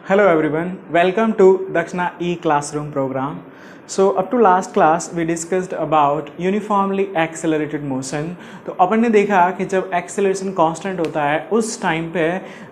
Hello everyone, welcome to Dakshina e-classroom program. So up to last class we discussed about uniformly accelerated motion. तो अपन ने देखा कि जब acceleration constant होता है उस time पे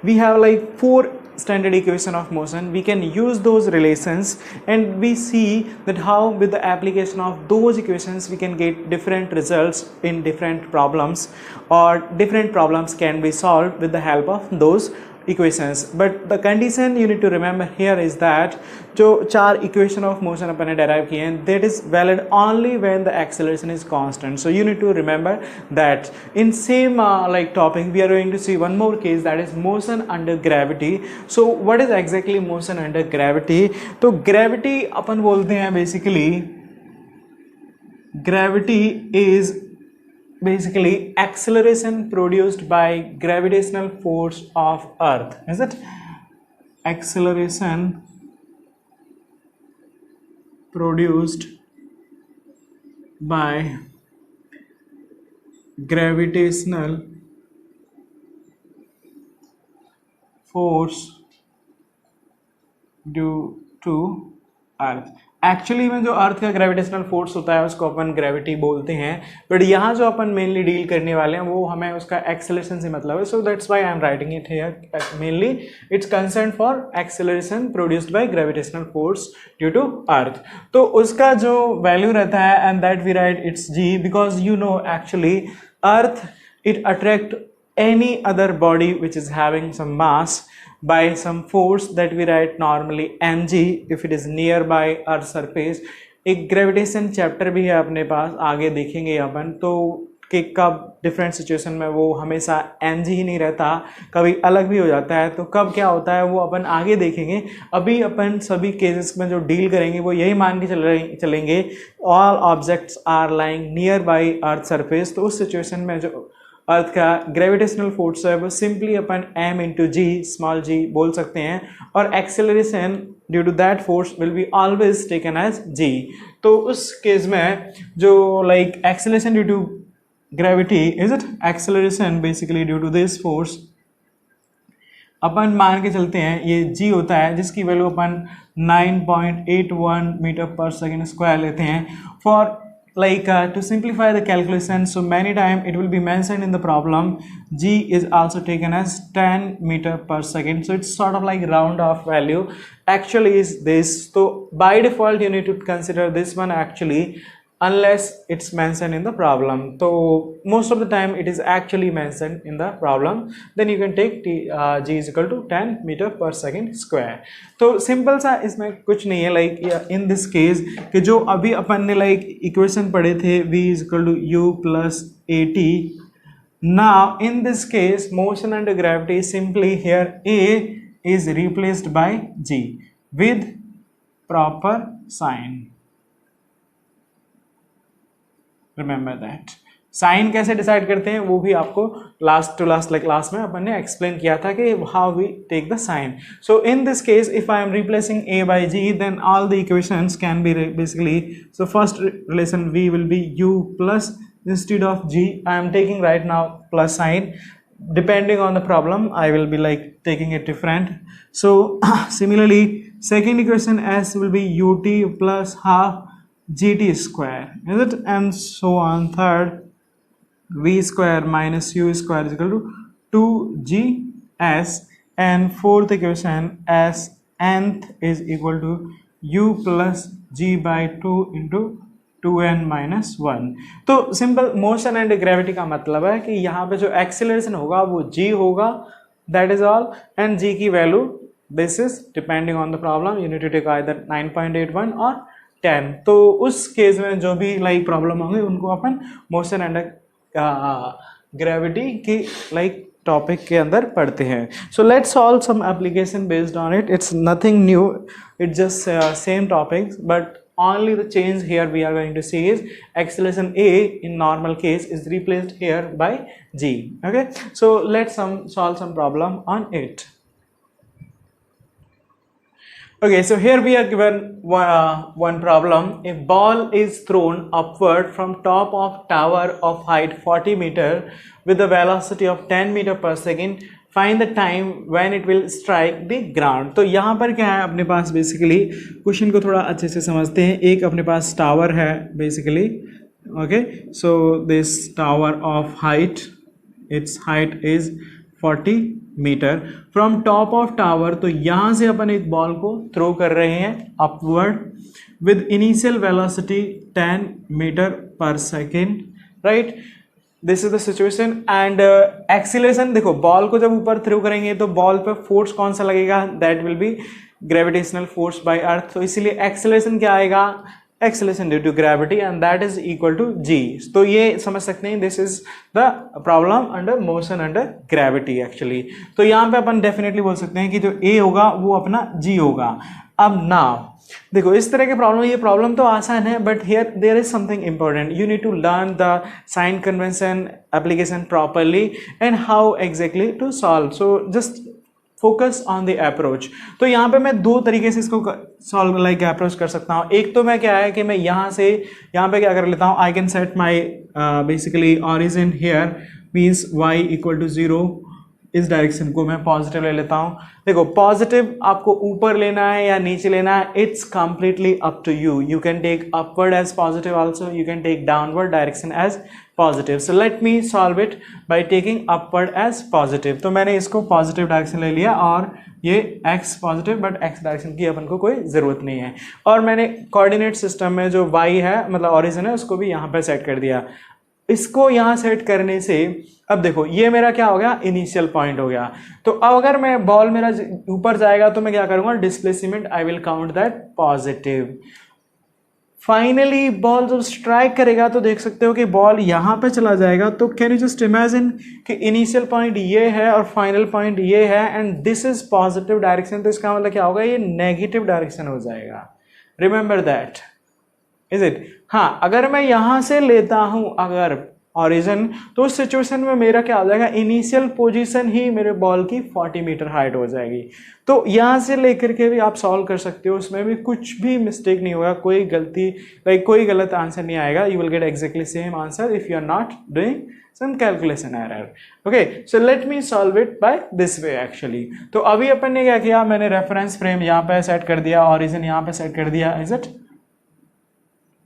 we have like four standard equation of motion. We can use those relations and we see that how with the application of those equations we can get different results in different problems, or different problems can be solved with the help of those equations. But the condition you need to remember here is that जो चार equation of motion अपन ने derive किए हैं, that is valid only when the acceleration is constant. So you need to remember that. In same like topic we are going to see one more case, that is motion under gravity. So what is exactly motion under gravity? तो gravity अपन बोलते हैं basically gravity is basically acceleration produced by gravitational force of earth. Is it acceleration produced by gravitational force due to earth. Actually में जो अर्थ का gravitational force होता है उसको अपन gravity बोलते हैं, बट यहाँ जो अपन मेनली डील करने वाले हैं वो हमें उसका एक्सेलरेशन से मतलब है. So that's why I am writing it here. Mainly it's concern for acceleration produced by gravitational force due to earth. तो उसका जो वैल्यू रहता है and that we write it's g, because you know actually earth it attract any other body which is having some mass by some force that we write normally mg if it is nearby earth surface. एक gravitation chapter भी है अपने पास, आगे देखेंगे अपन तो कि कब different situation में वो हमेशा mg ही नहीं रहता, कभी अलग भी हो जाता है. तो कब क्या होता है वो अपन आगे देखेंगे. अभी अपन सभी केसेस में जो डील करेंगे वो यही मान के चलेंगे all objects are lying near by earth surface. तो उस सिचुएशन में जो अर्थ का ग्रेविटेशनल फोर्स है वो सिंपली अपन m into g small g बोल सकते हैं, और acceleration due to that force will be always taken as g. तो उस केस में जो like acceleration due to gravity is it acceleration basically due to this force अपन मान के चलते हैं ये g होता है, जिसकी वैल्यू अपन 9.81 मीटर पर सेकेंड स्क्वायर लेते हैं. For like to simplify the calculation, so many time it will be mentioned in the problem g is also taken as 10 meter per second. So it's sort of like round off value actually is this. So by default you need to consider this one actually unless it's mentioned in the problem. So most of the time it is actually mentioned in the problem, then you can take g is equal to 10 meter per second square. तो simple सा इसमें कुछ नहीं है like in this case कि जो अभी अपन ने लाइक इक्वेशन पढ़े थे v is equal to u plus at. Now in this case motion under gravity, simply here a is replaced by g with proper sign. Remember that. Sign कैसे decide करते हैं वो भी आपको last to last like class में अपन ने explain किया था कि how we take the sign. So in this case if I am replacing a by g then all the equations can be basically, so first relation v will be u plus, instead of g I am taking right now plus sign. Depending on the problem I will be like taking it different. So similarly second equation s will be ut plus half gt square, is it, and so on. Third v square minus u square is equal to 2gs, and fourth equation as nth is equal to u plus g by 2 into 2n minus 1. तो simple motion and gravity का मतलब है कि यहाँ पे जो acceleration होगा वो g होगा, that is all, and g की value this is depending on the problem you need to take either 9.81 और 10. तो उस केस में जो भी लाइक प्रॉब्लम होंगे उनको अपन मोशन एंड ग्रेविटी की लाइक टॉपिक के अंदर पढ़ते हैं. So let's solve some application based on it. It's nothing new, it's just same topics, but only the change here we are going to see is acceleration a in normal case is replaced here by g. Okay, so let's solve some problem on it. Okay, so here we are given one problem. If ball is thrown upward from top of tower of height 40 meter with a velocity of 10 meter per second, find the time when it will strike the ground. तो यहाँ पर क्या है अपने पास, basically question को थोड़ा अच्छे से समझते हैं. एक अपने पास टावर है basically. Okay, so this tower of height, it's height is 40 metre from top of tower. तो यहां से अपन एक बॉल को थ्रो कर रहे हैं upward with initial velocity 10 metre per second. Right, this is the situation. And acceleration, देखो ball को जब ऊपर थ्रो करेंगे तो बॉल पर फोर्स कौन सा लगेगा, that will be gravitational force by earth. तो इसीलिए एक्सीलरेशन क्या आएगा, acceleration due to gravity, and that is equal to g. तो ये समझ सकते हैं, this is the problem under motion under gravity actually. तो यहाँ पे अपन डेफिनेटली बोल सकते हैं कि जो ए होगा वो अपना जी होगा. अब नाउ देखो इस तरह के प्रॉब्लम, ये प्रॉब्लम तो आसान है, but here there is something important. You need to learn the sign convention application properly and how exactly to solve. So just focus on the approach. तो यहाँ पे मैं दो तरीके से इसको सॉल्व लाइक अप्रोच कर सकता हूँ. एक तो मैं क्या है कि मैं यहाँ से यहाँ पे क्या कर लेता हूँ, I can set my basically origin here means y equal to 0. इस डायरेक्शन को मैं पॉजिटिव ले लेता हूँ. देखो पॉजिटिव आपको ऊपर लेना है या नीचे लेना है, it's completely up to you. You can take upward as positive also, you can take downward direction as positive. So let me solve it by taking upward as positive. तो मैंने इसको पॉजिटिव डायरेक्शन ले लिया और ये x positive, but x direction की अपन को कोई ज़रूरत नहीं है. और मैंने कोऑर्डिनेट सिस्टम में जो y है मतलब ऑरिजिन है उसको भी यहाँ पे सेट कर दिया. इसको यहाँ सेट करने से अब देखो ये मेरा क्या हो गया, इनिशियल पॉइंट हो गया. तो अब अगर मैं बॉल मेरा ऊपर जाएगा तो मैं क्या करूँगा, displacement I will count that positive. Finally ball जब स्ट्राइक करेगा तो देख सकते हो कि बॉल यहाँ पे चला जाएगा. तो कैन यू जस्ट इमेजिन कि इनिशियल पॉइंट ये है और फाइनल पॉइंट ये है and this is positive direction. तो इसका मतलब क्या होगा, ये नेगेटिव डायरेक्शन हो जाएगा. Remember that, is it. हाँ, अगर मैं यहाँ से लेता हूँ अगर ऑरिजिन, तो उस सिचुएशन में मेरा क्या हो जाएगा, इनिशियल पोजीशन ही मेरे बॉल की 40 मीटर हाइट हो जाएगी. तो यहाँ से लेकर के भी आप सॉल्व कर सकते हो, उसमें भी कुछ भी मिस्टेक नहीं होगा, कोई गलती लाइक कोई गलत आंसर नहीं आएगा. You will get exactly same answer if you are not doing some calculation error. Okay, so let me solve it by this way actually. तो अभी अपन ने क्या किया, मैंने रेफरेंस फ्रेम यहाँ पे सेट कर दिया, ऑरिजिन यहाँ पे सेट कर दिया. इज इट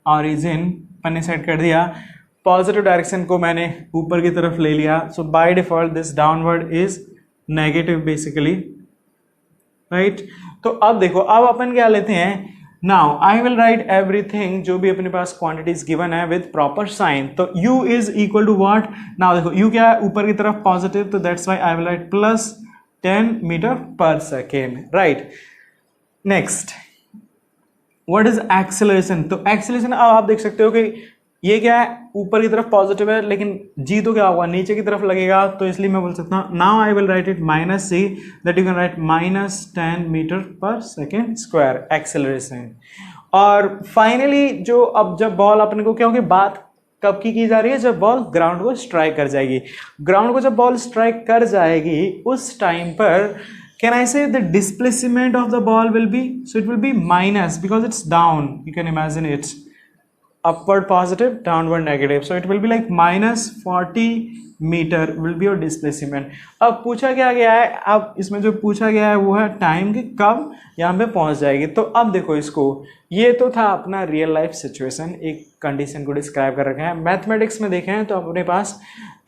ऑरिजिन अपन ने सेट कर दिया, पॉजिटिव डायरेक्शन को मैंने ऊपर की तरफ ले लिया. So by default this downward is negative basically. Right, तो अब देखो अब अपन क्या लेते हैं, now I will write everything जो भी अपने पास क्वांटिटीज गिवन है विद प्रॉपर साइन. तो u is equal to what, now देखो u क्या है, ऊपर की तरफ पॉजिटिव, तो that's why I will write plus 10 metre per second. Right, next what is acceleration. तो एक्सेलरेशन अब आप देख सकते हो कि ये क्या है, ऊपर की तरफ पॉजिटिव है लेकिन जी तो क्या होगा, नीचे की तरफ लगेगा. तो इसलिए मैं बोल सकता हूँ now I will write it minus see, that you can write minus 10 metre per second square acceleration. और फाइनली जो अब जब बॉल अपने को, क्योंकि बात कब की जा रही है, जब बॉल ग्राउंड को स्ट्राइक कर जाएगी. ग्राउंड को जब बॉल स्ट्राइक कर जाएगी उस टाइम पर can I say the displacement of the ball will be, so it will be minus because it's down. You can imagine it upward positive, downward negative, so it will be like minus 40 metre will be your displacement. अब पूछा क्या गया है, अब इसमें जो पूछा गया है वो है टाइम कि कब यहाँ पे पहुँच जाएगी. तो अब देखो इसको, ये तो था अपना रियल लाइफ सिचुएशन, एक कंडीशन को डिस्क्राइब कर रखा है. मैथमेटिक्स में देखें तो अपने पास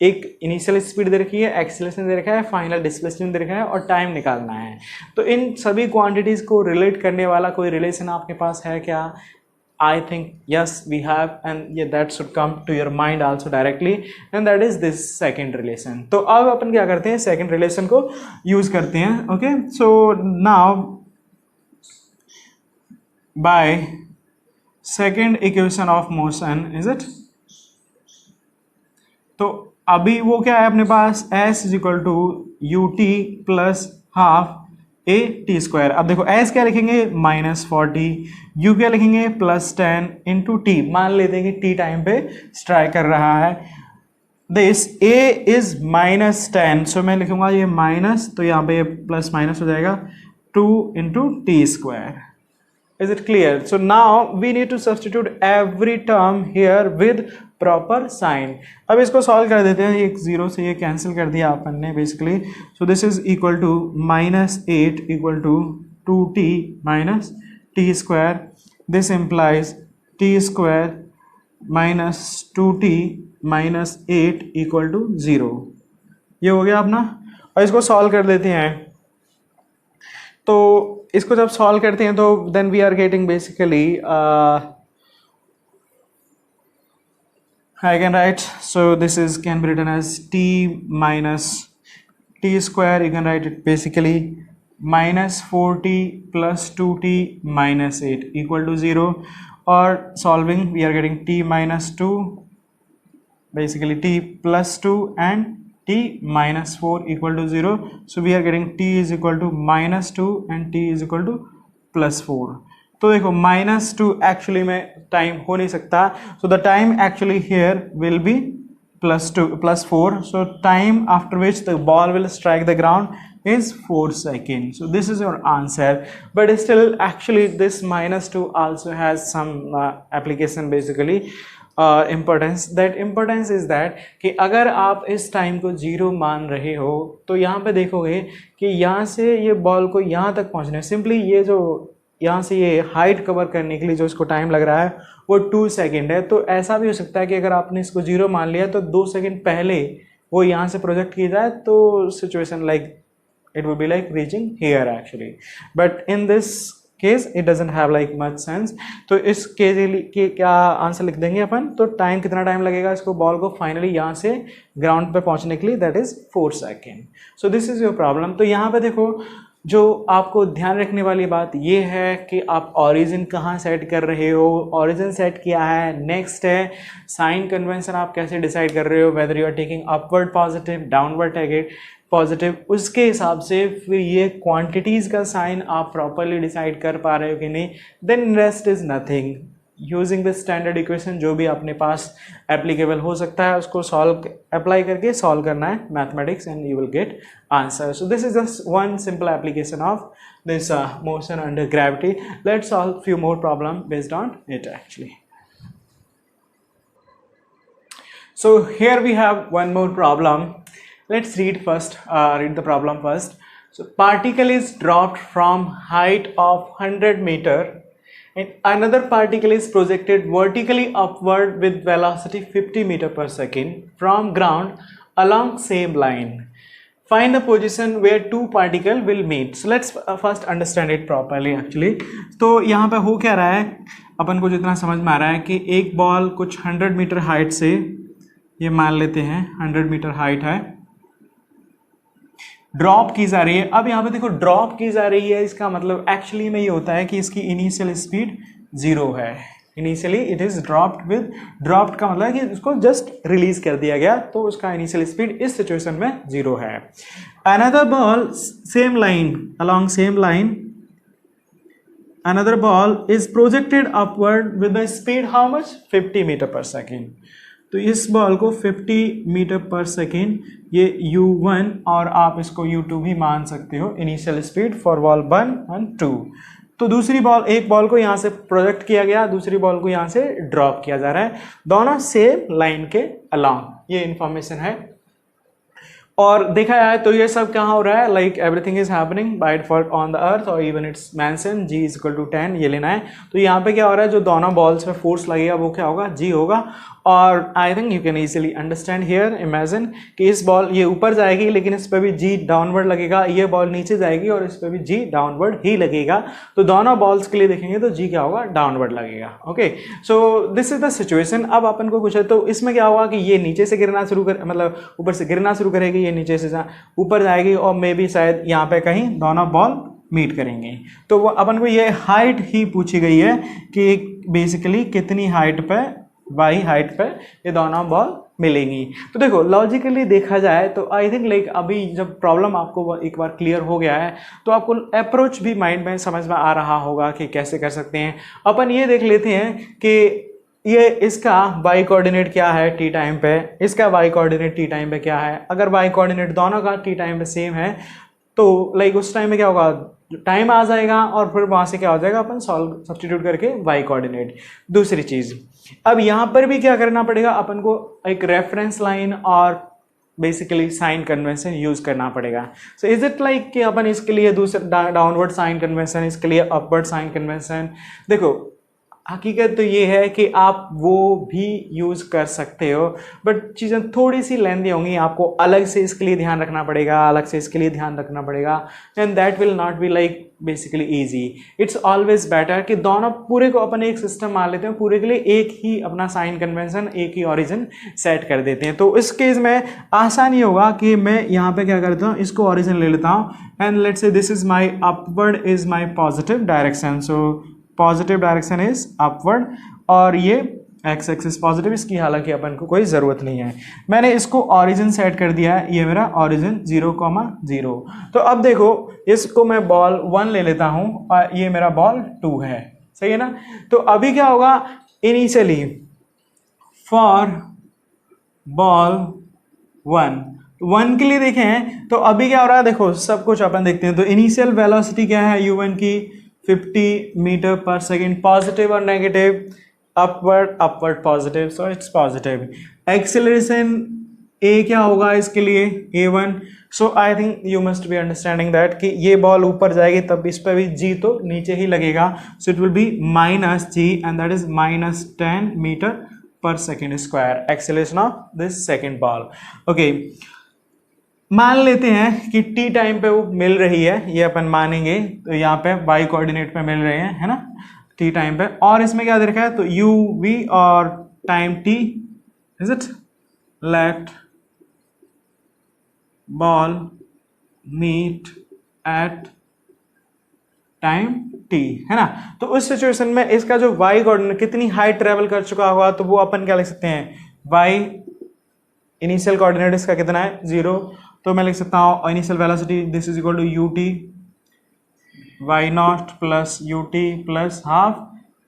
एक इनिशियल स्पीड दे रखी है, एक्सेलरेशन दे रखा है, फाइनल डिस्प्लेसमेंट दे रखा है और टाइम निकालना है. तो इन सभी क्वांटिटीज़ को रिलेट करने वाला कोई रिलेशन आपके पास है क्या? I think yes we have, and yeah, that should come to your mind also directly, and that is this second relation. तो अब अपन क्या करते हैं, second relation को use करते हैं. Okay, so now by second equation of motion, is it? तो अभी वो क्या है अपने पास, s is equal to ut plus half a t square. अब देखो s क्या लिखेंगे, -40, u क्या लिखेंगे, +10 इंटू टी. मान लेते हैं कि t टाइम पे स्ट्राइक कर रहा है. दिस a इज -10, सो मैं लिखूंगा ये माइनस, तो यहाँ पे ये प्लस माइनस हो जाएगा. 2 into t square. Is it clear? So now we need to substitute every term here with proper sign. अब इसको सॉल्व कर देते हैं. एक जीरो से ये कैंसिल कर दिया अपन ने basically. So this is equal to -8 equal to 2t minus t square. This implies t square minus 2t minus 8 equal to 0. ये हो गया अपना. और इसको सॉल्व कर देते हैं. तो इसको जब सॉल्व करते हैं तो then we are getting basically I can write, so this is can be written as t minus t square. You can write it basically minus 4t plus 2t minus 8 equal to 0. Or solving we are getting t minus 2, basically t plus 2 and t minus 4 equal to 0. So we are getting t is equal to minus 2 and t is equal to plus 4. तो देखो -2 actually में time हो नहीं सकता. So the time actually here will be +4. So time after which the ball will strike the ground is 4 seconds. So this is your answer. But still actually this -2 also has some application basically. Importance. That importance is that कि अगर आप इस time को 0 मान रहे हो तो यहाँ पे देखोगे कि यहाँ से ये बॉल को यहाँ तक पहुँचना है. सिंपली ये जो यहाँ से ये हाइट कवर करने के लिए जो इसको टाइम लग रहा है वो 2 सेकेंड है. तो ऐसा भी हो सकता है कि अगर आपने इसको 0 मान लिया तो 2 सेकेंड पहले वो यहाँ से प्रोजेक्ट की जाए तो situation like it will be like reaching here actually. But in this case it doesn't have like much sense. तो इस केस के क्या आंसर लिख देंगे अपन. तो टाइम कितना टाइम लगेगा इसको बॉल को फाइनली यहाँ से ग्राउंड पे पहुँचने के लिए, that is 4 second. So this is your problem. तो यहाँ पे देखो जो आपको ध्यान रखने वाली बात ये है कि आप ऑरिजिन कहाँ सेट कर रहे हो. ऑरिजिन सेट किया है. नेक्स्ट है साइन कन्वेंशन. आप कैसे डिसाइड कर रहे हो whether you are taking upward positive, downward take positive. उसके हिसाब से फिर ये क्वांटिटीज़ का साइन आप प्रॉपरली डिसाइड कर पा रहे हो कि नहीं. Then rest is nothing. Using the standard equation जो भी अपने पास एप्लीकेबल हो सकता है उसको सॉल्व अप्लाई करके सॉल्व करना है mathematics and you will get answer. So this is just one simple application of this motion under gravity. Let's solve few more problem based on it actually. So here we have one more problem. Let's read the problem first. So particle is dropped from height of 100 meter and another particle is projected vertically upward with velocity 50 meter per second from ground along same line. Find the position where two particle will meet. So let's first understand it properly actually. तो यहाँ पे हो क्या रहा है, अपन को जितना समझ में आ रहा है कि एक बॉल कुछ 100 मीटर हाइट से, ये मान लेते हैं 100 मीटर हाइट है, ड्रॉप की जा रही है. अब यहाँ पे देखो ड्रॉप की जा रही है, इसका मतलब एक्चुअली में ये होता है कि इसकी इनिशियल स्पीड 0 है. Initially it is dropped with, dropped का मतलब है कि इसको जस्ट रिलीज कर दिया गया तो उसका इनिशियल स्पीड इस सिचुएशन में 0 है. Another ball same line, along same line, another ball is projected upward with the speed how much, 50 metre per second. तो इस बॉल को 50 मीटर पर सेकेंड, ये u1 और आप इसको u2 भी मान सकते हो इनिशियल स्पीड फॉर बॉल 1 और 2. तो दूसरी बॉल, एक बॉल को यहाँ से प्रोजेक्ट किया गया, दूसरी बॉल को यहाँ से ड्रॉप किया जा रहा है, दोनों सेम लाइन के अलोंग. ये इंफॉर्मेशन है. और देखा जाए तो ये सब कहाँ हो रहा है, like everything is happening by default on the earth और even it's mention g is equal to 10, ये लेना है. तो यहाँ पे क्या हो रहा है, जो दोनों बॉल्स पे फोर्स लगेगा वो क्या होगा, g होगा. और आई think you can easily understand here. Imagine कि इस बॉल ये ऊपर जाएगी लेकिन इस पर भी g डाउनवर्ड लगेगा, ये बॉल नीचे जाएगी और इस पर भी g डाउनवर्ड ही लगेगा. तो दोनों बॉल्स के लिए देखेंगे तो g क्या होगा, डाउनवर्ड लगेगा. Okay, so this is the situation. अब अपन को पूछे तो इसमें क्या होगा कि ये नीचे से गिरना शुरू कर, मतलब ऊपर से गिरना शुरू करेगी, ये नीचे से ऊपर जाएगी और मे बी शायद यहाँ पे कहीं दोनों बॉल मीट करेंगे. तो वो अपन को ये हाइट ही पूछी गई है कि बेसिकली कितनी हाइट पे, वाई हाइट पे ये दोनों बॉल मिलेंगी. तो देखो लॉजिकली देखा जाए तो आई थिंक लाइक अभी जब प्रॉब्लम आपको एक बार क्लियर हो गया है तो आपको अप्रोच भी माइंड में समझ में आ रहा होगा कि कैसे कर सकते हैं. अपन ये देख लेते हैं कि ये इसका वाई कोऑर्डिनेट क्या है टी टाइम पे, इसका वाई कोऑर्डिनेट टी टाइम पे क्या है. अगर वाई कोऑर्डिनेट दोनों का टी टाइम पे सेम है तो लाइक उस टाइम में क्या होगा, टाइम आ जाएगा और फिर वहाँ से क्या हो जाएगा, अपन सॉल्व सब्स्टिट्यूट करके वाई कोऑर्डिनेट। दूसरी चीज़, अब यहाँ पर भी क्या करना पड़ेगा, अपन को एक रेफरेंस लाइन और बेसिकली साइन कन्वेंशन यूज करना पड़ेगा। सो इज इट लाइक कि अपन इसके लिए दूसरा डाउनवर्ड साइन कन्वेंशन, इसके लिए अपवर्ड साइन कन्वेंशन, देखो हकीकत तो ये है कि आप वो भी यूज़ कर सकते हो, बट चीज़ें थोड़ी सी लेंदी होंगी, आपको अलग से इसके लिए ध्यान रखना पड़ेगा, अलग से इसके लिए ध्यान रखना पड़ेगा, and that will not be like basically easy. It's always better कि दोनों पूरे को अपन एक सिस्टम मान लेते हैं, पूरे के लिए एक ही अपना साइन कन्वेंशन, एक ही ओरिजिन सेट कर देते हैं। तो इस केस में आसानी होगा कि मैं यहाँ पे क्या करता हूँ, इसको ओरिजिन ले लेता हूँ, and let's say this is my upward is my positive direction, so positive direction is upward, और ये एक्स एक्सिस पॉजिटिव, इसकी हालांकि अपन को कोई ज़रूरत नहीं है। मैंने इसको ओरिजिन सेट कर दिया है, ये मेरा ओरिजिन 0,0। तो अब देखो इसको मैं बॉल 1 ले लेता हूँ और ये मेरा बॉल 2 है, सही है ना। तो अभी क्या होगा, इनिशियली फॉर बॉल 1 के लिए देखें तो अभी क्या हो रहा है, देखो सब कुछ अपन देखते हैं। तो इनिशियल वेलोसिटी क्या है u1 की, 50 मीटर पर सेकेंड, पॉजिटिव और negative, upward positive, so it's positive. Acceleration a क्या होगा इसके लिए, a1, so I think you must be understanding that कि ये बॉल ऊपर जाएगी तब इस पर भी g तो नीचे ही लगेगा, so it will be -g and that is -10 metre per second square, acceleration of this second ball. Okay, मान लेते हैं कि t टाइम पे वो मिल रही है, ये अपन मानेंगे, तो यहाँ पे y कोऑर्डिनेट पे मिल रहे हैं, है ना, t टाइम पे, और इसमें क्या दे रखा है, तो u v और time t, is it, let ball meet at time t, है ना। तो उस सिचुएशन में इसका जो y कोऑर्डिनेट कितनी हाइट ट्रेवल कर चुका होगा, तो वो अपन क्या लिख सकते हैं, y इनिशियल कोऑर्डिनेट इसका कितना है, 0, तो मैं लिख सकता हूँ initial velocity this is equal to ut y0 plus ut plus half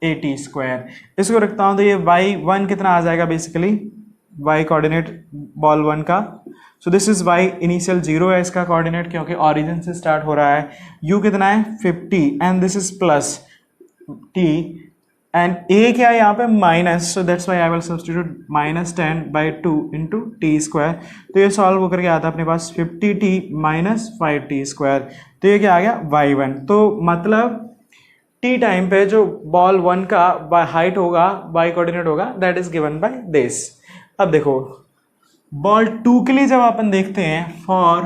at square. इसको रखता हूँ तो ये y1 कितना आ जाएगा, बेसिकली y कोऑर्डिनेट बॉल 1 का, सो दिस इज y इनिशियल 0 है इसका कोऑर्डिनेट, क्योंकि ओरिजिन से स्टार्ट हो रहा है, u कितना है 50 and this is plus t and a क्या है यहाँ पे minus, so that's why I will substitute -10/2 into t square. तो ये सॉल्व होकर के आता है अपने पास 50t माइनस 5t स्क्वायर, तो ये क्या आ गया y1। तो मतलब t टाइम पे जो बॉल 1 का हाइट होगा, y कोऑर्डिनेट होगा, that is given by this. अब देखो बॉल 2 के लिए जब अपन देखते हैं फॉर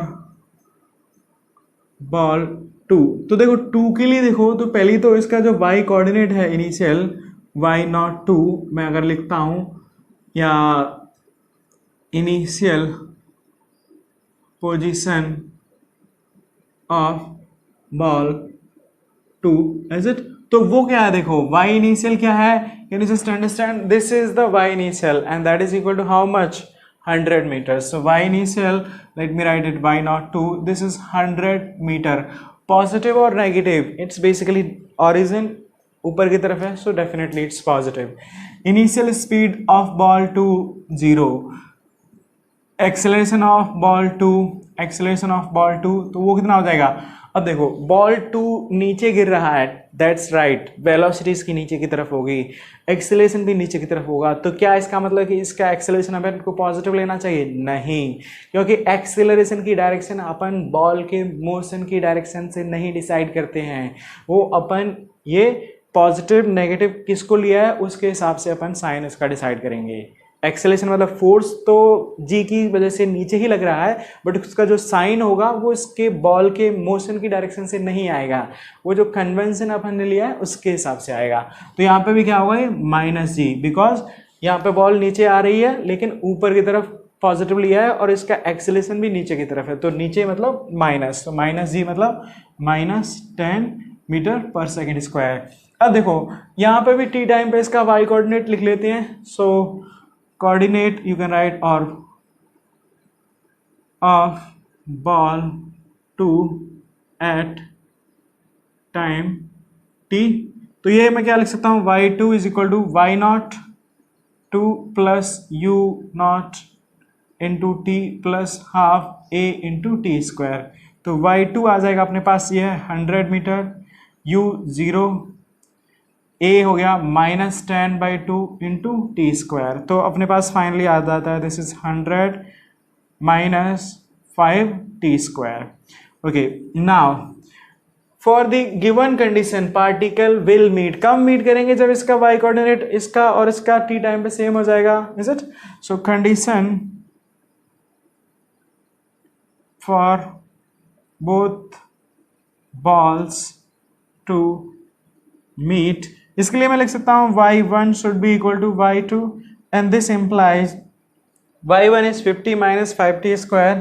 बॉल 2, तो देखो 2 के लिए देखो तो पहली तो इसका जो y कोऑर्डिनेट है इनिशियल y02, मैं अगर लिखता हूं, या initial position of ball 2 is it, तो वो क्या है, देखो y इनिशियल क्या है, can you just understand, this is the y initial and that is equal to how much, 100 meters. So y initial, let me write it, y02, this is 100 meter. Positive or negative, it's basically origin ऊपर की तरफ है, so definitely it's positive. Initial speed of ball 2 0, acceleration of ball 2, तो वो कितना हो जाएगा। अब देखो बॉल 2 नीचे गिर रहा है, दैट्स राइट, वेलोसिटी इसकी नीचे की तरफ होगी, एक्सेलरेशन भी नीचे की तरफ होगा, तो क्या इसका मतलब कि इसका एक्सेलरेशन अपन को पॉजिटिव लेना चाहिए, नहीं, क्योंकि एक्सेलरेशन की डायरेक्शन अपन बॉल के मोशन की डायरेक्शन से नहीं डिसाइड करते हैं, वो अपन ये पॉजिटिव नेगेटिव किसको लिया है उसके हिसाब से अपन साइन इसका डिसाइड करेंगे। एक्सेलरेशन मतलब फोर्स तो जी की वजह से नीचे ही लग रहा है, बट उसका जो साइन होगा वो इसके बॉल के मोशन की डायरेक्शन से नहीं आएगा, वो जो कन्वेंशन अपन ने लिया है उसके हिसाब से आएगा। तो यहाँ पे भी क्या होगा, ये -g, बिकॉज यहाँ पे बॉल नीचे आ रही है लेकिन ऊपर की तरफ पॉजिटिव लिया है और इसका एक्सेलरेशन भी नीचे की तरफ है, तो नीचे मतलब माइनस, तो -g मतलब -10 मीटर पर सेकेंड स्क्वायर। अब देखो यहाँ पे भी t टाइम पे इसका y कोऑर्डिनेट लिख लेते हैं, सो coordinate you can write or of ball 2 at time t, तो ये मैं क्या लिख सकता हूँ, y2 is equal to y0 2 plus u0 into t plus half a into t square. तो y2 आ जाएगा अपने पास, ये है 100 मीटर, u0 a हो गया -10/2 इंटू टी स्क्वायर। तो अपने पास फाइनली आ जाता है this is 100 minus 5t square. Okay, now for the given condition particle will meet, कब मीट करेंगे? जब इसका y कोऑर्डिनेट इसका और इसका t टाइम पे सेम हो जाएगा, is it? So condition for both balls to meet, इसके लिए मैं लिख सकता हूं y1 should be equal to y2 and this implies y1 is 50 minus 5t square,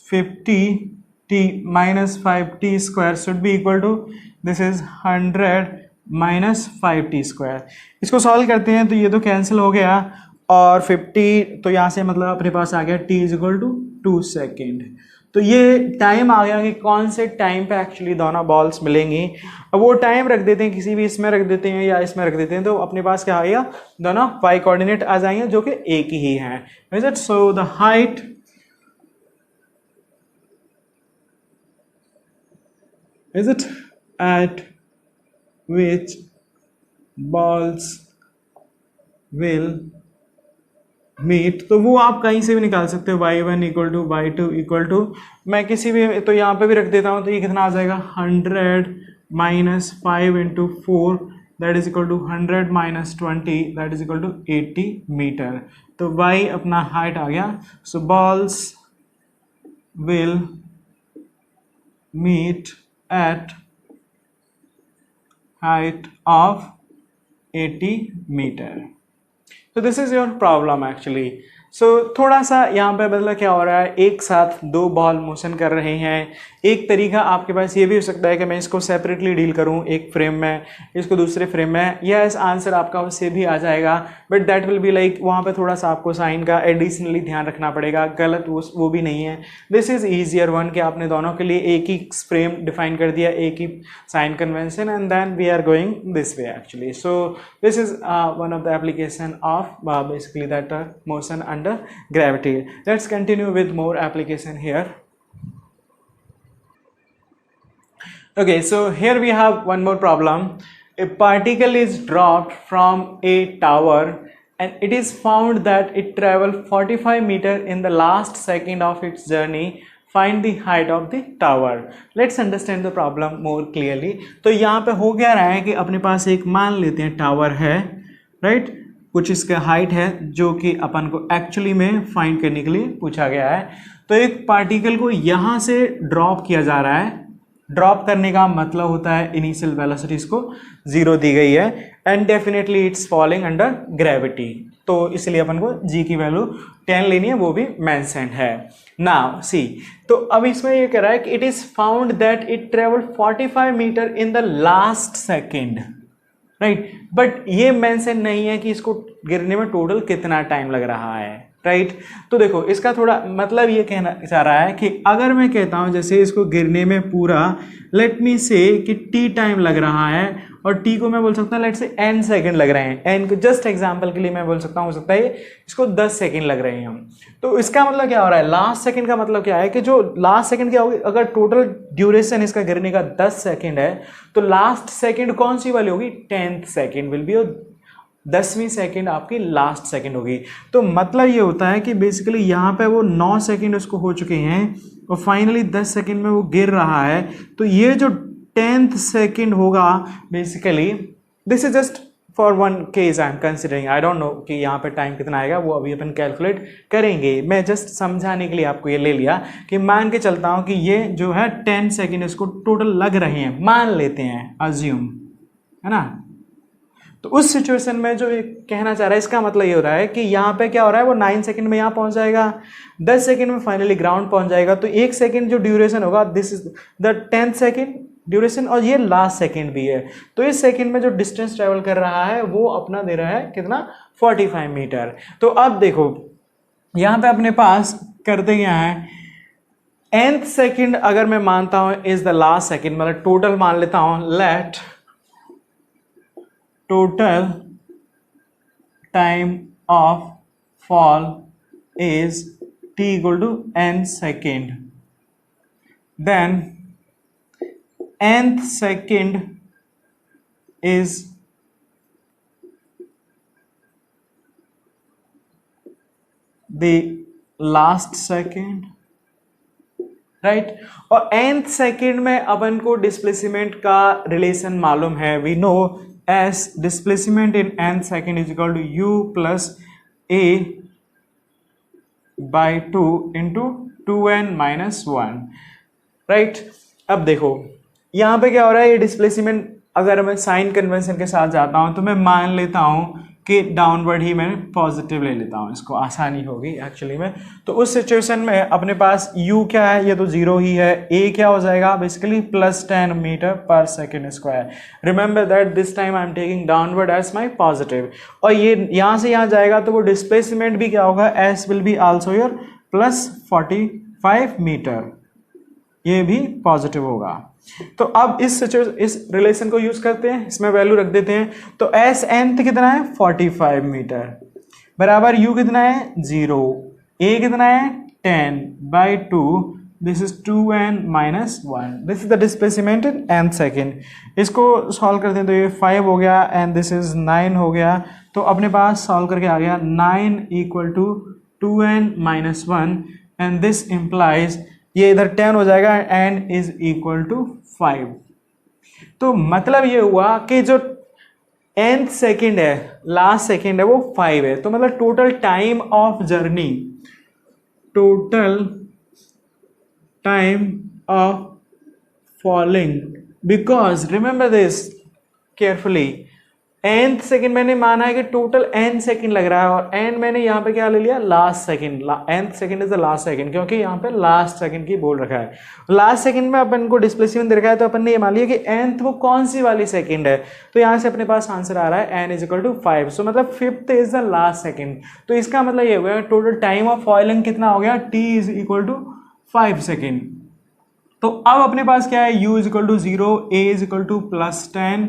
50t minus 5t square should be equal to this is 100 minus 5t square। इसको solve करते हैं तो ये तो कैंसिल हो गया और 50 तो यहाँ से मतलब अपने पास आ गया t is equal to 2 second. तो ये टाइम आ गया कि कौन से टाइम पे एक्चुअली दोनों बॉल्स मिलेंगी। अब वो टाइम रख देते हैं, किसी भी इसमें रख देते हैं या इसमें रख देते हैं, तो अपने पास क्या आएगा, दोनों y कोऑर्डिनेट आ जाएंगे जो कि एक ही है। Is it? So the height is it at which balls will meet, तो वो आप कहीं से भी निकाल सकते हो, y1 equal to y2 equal to, मैं किसी भी तो यहाँ पे भी रख देता हूँ, तो ये कितना आ जाएगा 100 minus 5 into 4 that is equal to 100 minus 20 that is equal to 80 metre. तो y अपना हाइट आ गया। So balls will meet at height of 80 metre. तो this is your problem actually. So थोड़ा सा यहाँ पे मतलब क्या हो रहा है, एक साथ दो बॉल मोशन कर रहे हैं। एक तरीका आपके पास ये भी हो सकता है कि मैं इसको सेपरेटली डील करूँ, एक फ्रेम में, इसको दूसरे फ्रेम में, यस आंसर आपका उससे भी आ जाएगा, but that will be like वहाँ पे थोड़ा सा आपको साइन का एडिशनली ध्यान रखना पड़ेगा, गलत वो भी नहीं है। दिस इज ईजियर वन कि आपने दोनों के लिए एक ही फ्रेम डिफाइन कर दिया, एक ही sign convention, and then we are going this way actually. So this is one of the application of basically that motion under gravity. Let's continue with more application here. Okay, so here we have one more problem. A particle is dropped from a tower and it is found that it traveled 45 meters in the last second of its journey. Find the height of the tower. Let's understand the problem more clearly. तो यहाँ पे हो क्या रहा है कि अपने पास एक मान लेते हैं टावर है, राइट, कुछ इसका हाइट है जो कि अपन को एक्चुअली में फाइंड करने के लिए पूछा गया है। तो एक पार्टिकल को यहाँ से ड्रॉप किया जा रहा है, ड्रॉप करने का मतलब होता है इनिशियल वेलोसिटी इसको 0 दी गई है and definitely it's falling under gravity, तो इसलिए अपन को g की वैल्यू 10 लेनी है, वो भी मेंशन्ड है। नाउ सी, तो अब इसमें ये कह रहा है कि it is found that it travelled 45 metre in the last second, right, but ये मेंशन नहीं है कि इसको गिरने में टोटल कितना टाइम लग रहा है, राइट। तो देखो इसका थोड़ा मतलब ये कहना चाह रहा है कि अगर मैं कहता हूं जैसे इसको गिरने में पूरा लेट मी से कि टी टाइम लग रहा है और टी को मैं बोल सकता हूँ लेट से n सेकंड लग रहे हैं, n को जस्ट एग्जांपल के लिए मैं बोल सकता हूँ, हो सकता है इसको 10 सेकंड लग रहे हैं हम। तो इसका मतलब क्या हो रहा है, लास्ट सेकंड का मतलब क्या है कि जो लास्ट सेकंड क्या होगी, अगर टोटल ड्यूरेशन इसका गिरने का 10 सेकंड है तो लास्ट सेकंड कौन सी वाली होगी, 10th सेकंड विल बी, 10वीं सेकंड आपकी लास्ट सेकंड होगी। तो मतलब ये होता है कि बेसिकली यहाँ पे वो 9 सेकंड उसको हो चुके हैं और फाइनली 10 सेकंड में वो गिर रहा है। तो ये जो 10th सेकंड होगा basically, this is just for one case I am considering, I don't know कि यहाँ पे टाइम कितना आएगा, वो अभी अपन कैलकुलेट करेंगे। मैं जस्ट समझाने के लिए आपको ये ले लिया कि मान के चलता हूँ कि ये जो है 10 सेकंड इसको टोटल लग रहे हैं, मान लेते हैं, अज्यूम, है ना। तो उस सिचुएशन में जो ये कहना चाह रहा है इसका मतलब ये हो रहा है कि यहाँ पे क्या हो रहा है, वो 9 सेकंड में यहाँ पहुँच जाएगा, 10 सेकंड में फाइनली ग्राउंड पहुँच जाएगा। तो 1 सेकंड जो ड्यूरेशन होगा, this is the 10th second duration और ये लास्ट सेकंड भी है। तो इस सेकंड में जो डिस्टेंस ट्रेवल कर रहा है वो अपना दे रहा है कितना, 45 मीटर। तो अब देखो यहाँ पे अपने पास करते क्या है, nth सेकंड अगर मैं मानता हूँ इज द लास्ट सेकंड, मतलब टोटल मान लेता हूँ, late total time of fall is t equal to n second, then nth second is the last second, right. और nth सेकेंड में अपन को डिस्प्लेसमेंट का रिलेशन मालूम है, we know as displacement in nth second is equal to u plus a by 2 into 2n minus 1, right. अब देखो यहाँ पे क्या हो रहा है, ये डिस्प्लेसमेंट अगर मैं साइन कन्वेंशन के साथ जाता हूँ तो मैं मान लेता हूँ कि डाउनवर्ड ही मैं पॉजिटिव ले लेता हूँ, इसको आसानी होगी एक्चुअली में। तो उस सिचुएशन में अपने पास u क्या है, ये तो जीरो ही है, a क्या हो जाएगा basically plus 10 metre per second square. Remember that this time I am taking downward as my positive, और ये यहाँ से यहाँ जाएगा तो वो डिस्प्लेसमेंट भी क्या होगा, s will be also your plus 45 metre, ये भी पॉजिटिव होगा। तो अब इस रिलेशन को यूज करते हैं, इसमें वैल्यू रख देते हैं। तो एस nth कितना है 45 मीटर बराबर u कितना है 0, a कितना है 10 by 2, this is 2n minus 1, this is the displacement in nth second. इसको सॉल्व करते हैं तो ये 5 हो गया एंड दिस इज 9 हो गया। तो अपने पास सॉल्व करके आ गया 9 equal to 2n minus 1 and this implies, ये इधर 10 हो जाएगा एंड इज इक्वल टू 5। तो मतलब ये हुआ कि जो nth सेकेंड है, लास्ट सेकेंड है, वो 5 है। तो मतलब total time of journey, total time of falling, because remember this carefully, nth second मैंने माना है कि टोटल n सेकेंड लग रहा है और n मैंने यहाँ पे क्या ले लिया last second, nth second is the last second, क्योंकि यहाँ पे लास्ट सेकेंड की बोल रखा है। लास्ट सेकेंड में अपन को डिस्प्लेसमेंट दे रखा है तो अपन ने ये मान लिया कि nth वो कौन सी वाली सेकेंड है। तो यहाँ से अपने पास आंसर आ रहा है n इज इक्वल टू 5, सो मतलब fifth is the last second. तो इसका मतलब ये हो गया टोटल टाइम ऑफ फॉइलिंग कितना हो गया, t is equal to 5 second. तो अब अपने पास क्या है, u is equal to 0, a is equal to plus 10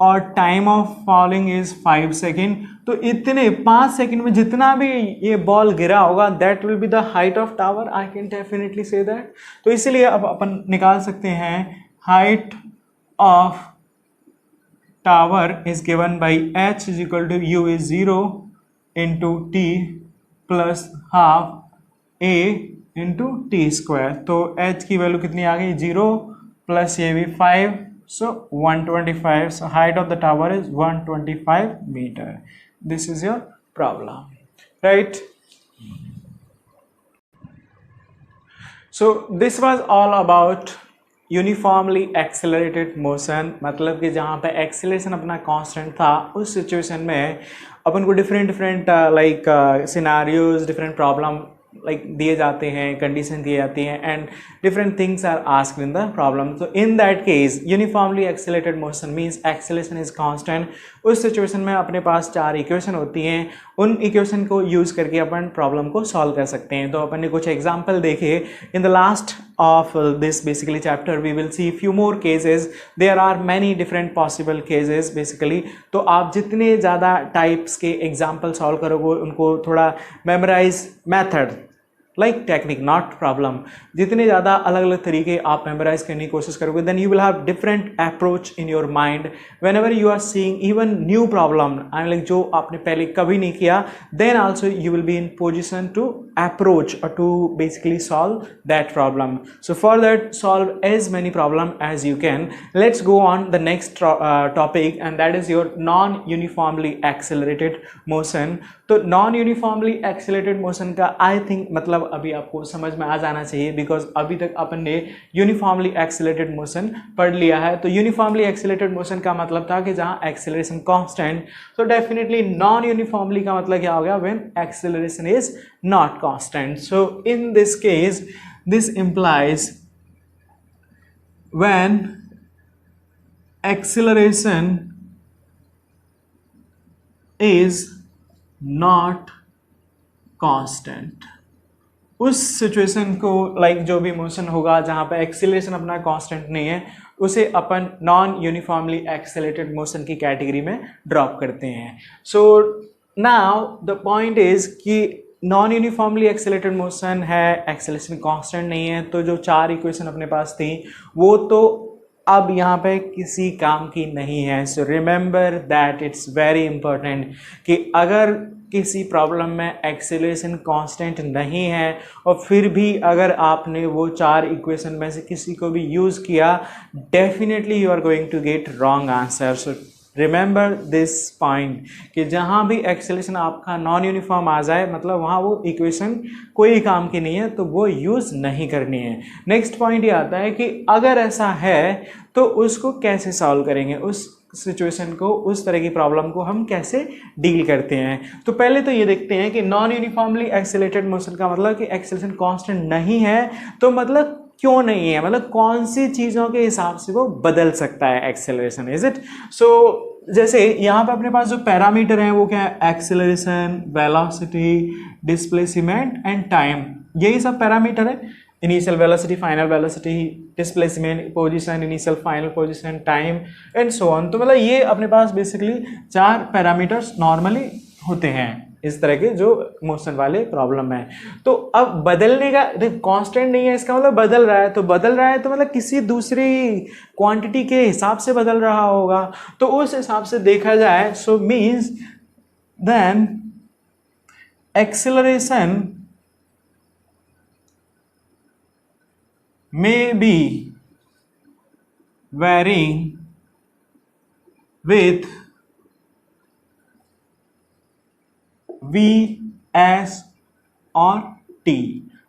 और time of falling is 5 second. तो इतने 5 सेकेंड में जितना भी ये बॉल गिरा होगा that will be the height of tower, I can definitely say that. तो इसीलिए अब अपन निकाल सकते हैं height of tower is given by h is equal to u is 0 into t plus half a into t square. तो h की value कितनी आ गई 0 प्लस ये भी 5, so 125, so height of the tower is 125 meter. This is your problem, right? So this was all about uniformly accelerated motion, मतलब कि जहाँ पे एक्सेलरेशन अपना कांस्टेंट था उस सिचुएशन में अपन को different like scenarios, different problem like दिए जाते हैं, कंडीशन दिए जाती हैं and different things are asked in the problem. तो in that case uniformly accelerated motion means acceleration is constant. उस सिचुएशन में अपने पास 4 इक्वेशन होती हैं, उन इक्वेशन को यूज़ करके अपन प्रॉब्लम को सॉल्व कर सकते हैं। तो अपन ने कुछ एग्जाम्पल देखे। इन the last of this basically chapter we will see few more cases, there are many different possible cases basically। तो आप जितने ज़्यादा टाइप्स के एग्जाम्पल सॉल्व करोगे उनको थोड़ा memorise method like technique not problem, जितने ज़्यादा अलग अलग तरीके आप मेमोराइज करने की कोशिश करोगे then you will have different approach in your mind whenever you are seeing even new problem I like जो आपने पहले कभी नहीं किया, then also you will be in position to approach और to basically solve that problem. So for that solve as many problem as you can, let's go on the next topic and that is your non uniformly accelerated motion. तो non uniformly accelerated motion का I think मतलब अभी आपको समझ में आ जाना चाहिए, because अभी तक अपन ने यूनिफॉर्मली एक्सेलरेटेड मोशन पढ़ लिया है। तो यूनिफॉर्मली एक्सेलरेटेड मोशन का मतलब था कि जहां एक्सेलरेशन कांस्टेंट, तो डेफिनेटली नॉन यूनिफॉर्मली का मतलब क्या हो गया, when acceleration is not constant. So in this case this implies when acceleration is not constant, उस सिचुएशन को लाइक जो भी मोशन होगा जहाँ पे एक्सेलरेशन अपना कांस्टेंट नहीं है उसे अपन नॉन यूनिफॉर्मली एक्सेलरेटेड मोशन की कैटेगरी में ड्रॉप करते हैं। So now the point is कि नॉन यूनिफॉर्मली एक्सेलरेटेड मोशन है, एक्सेलरेशन कांस्टेंट नहीं है, तो जो 4 इक्वेशन अपने पास थी वो तो अब यहाँ पे किसी काम की नहीं है। So remember that it's very important कि अगर किसी प्रॉब्लम में एक्सेलरेशन कांस्टेंट नहीं है और फिर भी अगर आपने वो 4 इक्वेशन में से किसी को भी यूज़ किया, definitely you are going to get wrong answer. So remember this point कि जहाँ भी एक्सेलरेशन आपका नॉन यूनिफॉर्म आ जाए, मतलब वहाँ वो इक्वेशन कोई काम की नहीं है, तो वो यूज़ नहीं करनी है। नेक्स्ट पॉइंट ये आता है कि अगर ऐसा है तो उसको कैसे सॉल्व करेंगे, उस सिचुएशन को, उस तरह की प्रॉब्लम को हम कैसे डील करते हैं। तो पहले तो ये देखते हैं कि नॉन यूनिफॉर्मली एक्सेलरेटेड मोशन का मतलब कि एक्सेलरेशन कांस्टेंट नहीं है, तो मतलब क्यों नहीं है, मतलब कौन सी चीज़ों के हिसाब से वो बदल सकता है एक्सेलरेशन, इज इट। सो जैसे यहाँ पे अपने पास जो पैरामीटर हैं वो क्या है, acceleration, velocity, displacement and time, यही सब पैरामीटर है। Initial velocity, final velocity, displacement, position, initial final position, time and so on. तो मतलब ये अपने पास बेसिकली 4 पैरामीटर्स नॉर्मली होते हैं इस तरह के जो मोशन वाले प्रॉब्लम है। तो अब बदलने का कांस्टेंट नहीं है, इसका मतलब बदल रहा है, तो बदल रहा है तो मतलब किसी दूसरी क्वांटिटी के हिसाब से बदल रहा होगा, तो उस हिसाब से देखा जाए, so means then acceleration may be varying with v, s और t।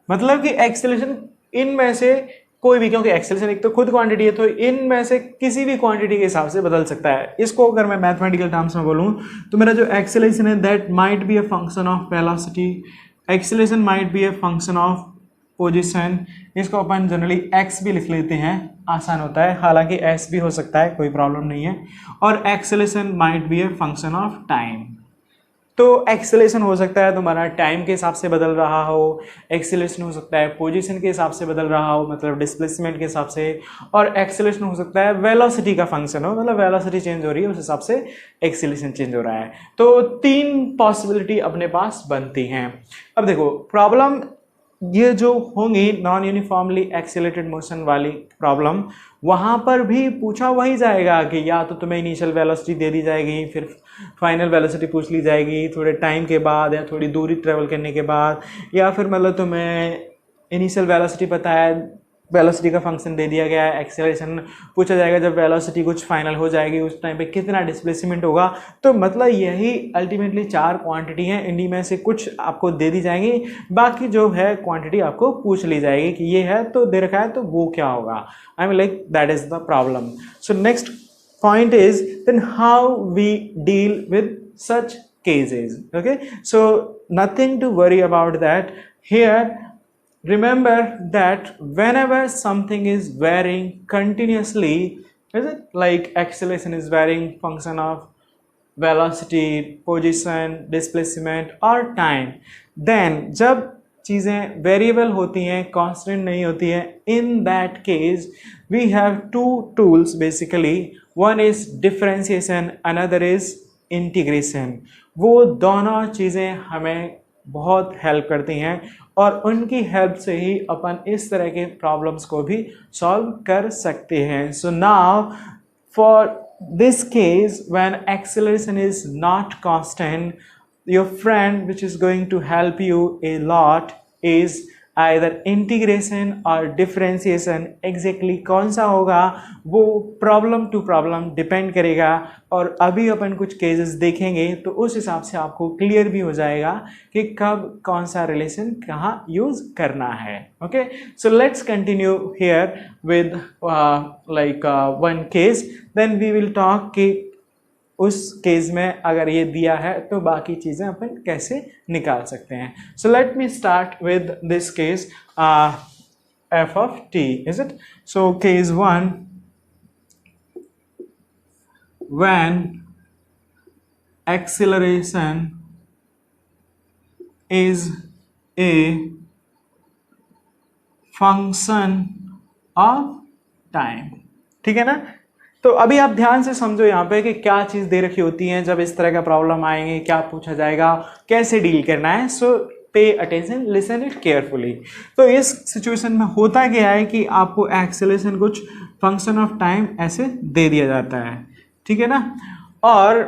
मतलब कि एक्सेलरेशन इनमें से कोई भी, क्योंकि एक्सेलरेशन एक तो खुद क्वांटिटी है, तो इनमें से किसी भी क्वांटिटी के हिसाब से बदल सकता है। इसको अगर मैं मैथमेटिकल टर्म्स में बोलूँ तो मेरा जो एक्सेलरेशन है that might be a function of velocity, acceleration might be a function of position, इसको अपन जनरली x भी लिख लेते हैं, आसान होता है, हालांकि s भी हो सकता है, कोई प्रॉब्लम नहीं है। और acceleration might be a function of time. तो एक्सेलरेशन हो सकता है तुम्हारा टाइम के हिसाब से बदल रहा हो, एक्सेलरेशन हो सकता है पोजीशन के हिसाब से बदल रहा हो, मतलब डिस्प्लेसमेंट के हिसाब से, और एक्सेलरेशन हो सकता है वेलोसिटी का फंक्शन हो, मतलब वेलोसिटी चेंज हो रही है उस हिसाब से एक्सेलरेशन चेंज हो रहा है। तो 3 पॉसिबिलिटी अपने पास बनती हैं। अब देखो प्रॉब्लम ये जो होंगी नॉन यूनिफॉर्मली एक्सेलरेटेड मोशन वाली प्रॉब्लम, वहाँ पर भी पूछा वही जाएगा कि या तो तुम्हें इनिशियल वेलोसिटी दे दी जाएगी, फिर फाइनल वेलोसिटी पूछ ली जाएगी थोड़े टाइम के बाद या थोड़ी दूरी ट्रेवल करने के बाद, या फिर मतलब तुम्हें इनिशियल वेलोसिटी पता है, वेलोसिटी का फंक्शन दे दिया गया है, एक्सेलरेशन पूछा जाएगा जब वेलोसिटी कुछ फाइनल हो जाएगी उस टाइम पे कितना डिस्प्लेसमेंट होगा। तो मतलब यही अल्टीमेटली 4 क्वांटिटी हैं, इन्हीं में से कुछ आपको दे दी जाएंगी, बाकी जो है क्वांटिटी आपको पूछ ली जाएगी कि ये है तो दे रखा है तो वो क्या होगा। I mean like that is the problem. So next point is then how we deal with such cases. Okay, so nothing to worry about that here. Remember that whenever something is varying continuously, is it like acceleration is varying function of velocity, position, displacement और time, then जब चीज़ें variable होती हैं, constant नहीं होती हैं, in that case we have 2 tools basically. One is differentiation, another is integration. वो दोनों चीज़ें हमें बहुत हेल्प करती हैं और उनकी हेल्प से ही अपन इस तरह के प्रॉब्लम्स को भी सॉल्व कर सकते हैं। So now for this case when acceleration is not constant, your friend which is going to help you a lot is either integration और differentiation। exactly कौन सा होगा वो प्रॉब्लम टू प्रॉब्लम डिपेंड करेगा, और अभी अपन कुछ केसेस देखेंगे तो उस हिसाब से आपको क्लियर भी हो जाएगा कि कब कौन सा रिलेशन कहाँ यूज करना है। Okay, so let's continue here with like one case, then we will talk कि उस केस में अगर ये दिया है तो बाकी चीज़ें अपन कैसे निकाल सकते हैं। सो let me start with this case F of T, is it. So case 1, when acceleration is a function of time. ठीक है ना। तो अभी आप ध्यान से समझो यहाँ पे कि क्या चीज़ दे रखी होती है, जब इस तरह का प्रॉब्लम आएंगे क्या पूछा जाएगा, कैसे डील करना है। सो pay attention, listen it carefully. तो इस सिचुएशन में होता क्या है कि आपको एक्सेलरेशन कुछ फंक्शन ऑफ टाइम ऐसे दे दिया जाता है, ठीक है ना। और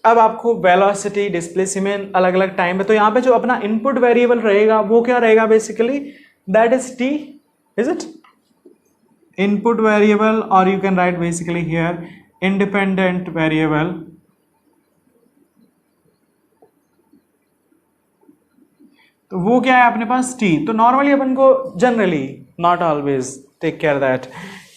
अब आपको वेलोसिटी, डिस्प्लेसमेंट अलग अलग टाइम है, तो यहाँ पे जो अपना इनपुट वेरिएबल रहेगा वो क्या रहेगा basically, that is t, is it input variable, और you can write basically here independent variable. तो वो क्या है अपने पास टी। तो नॉर्मली अपन को generally, not always, take care that,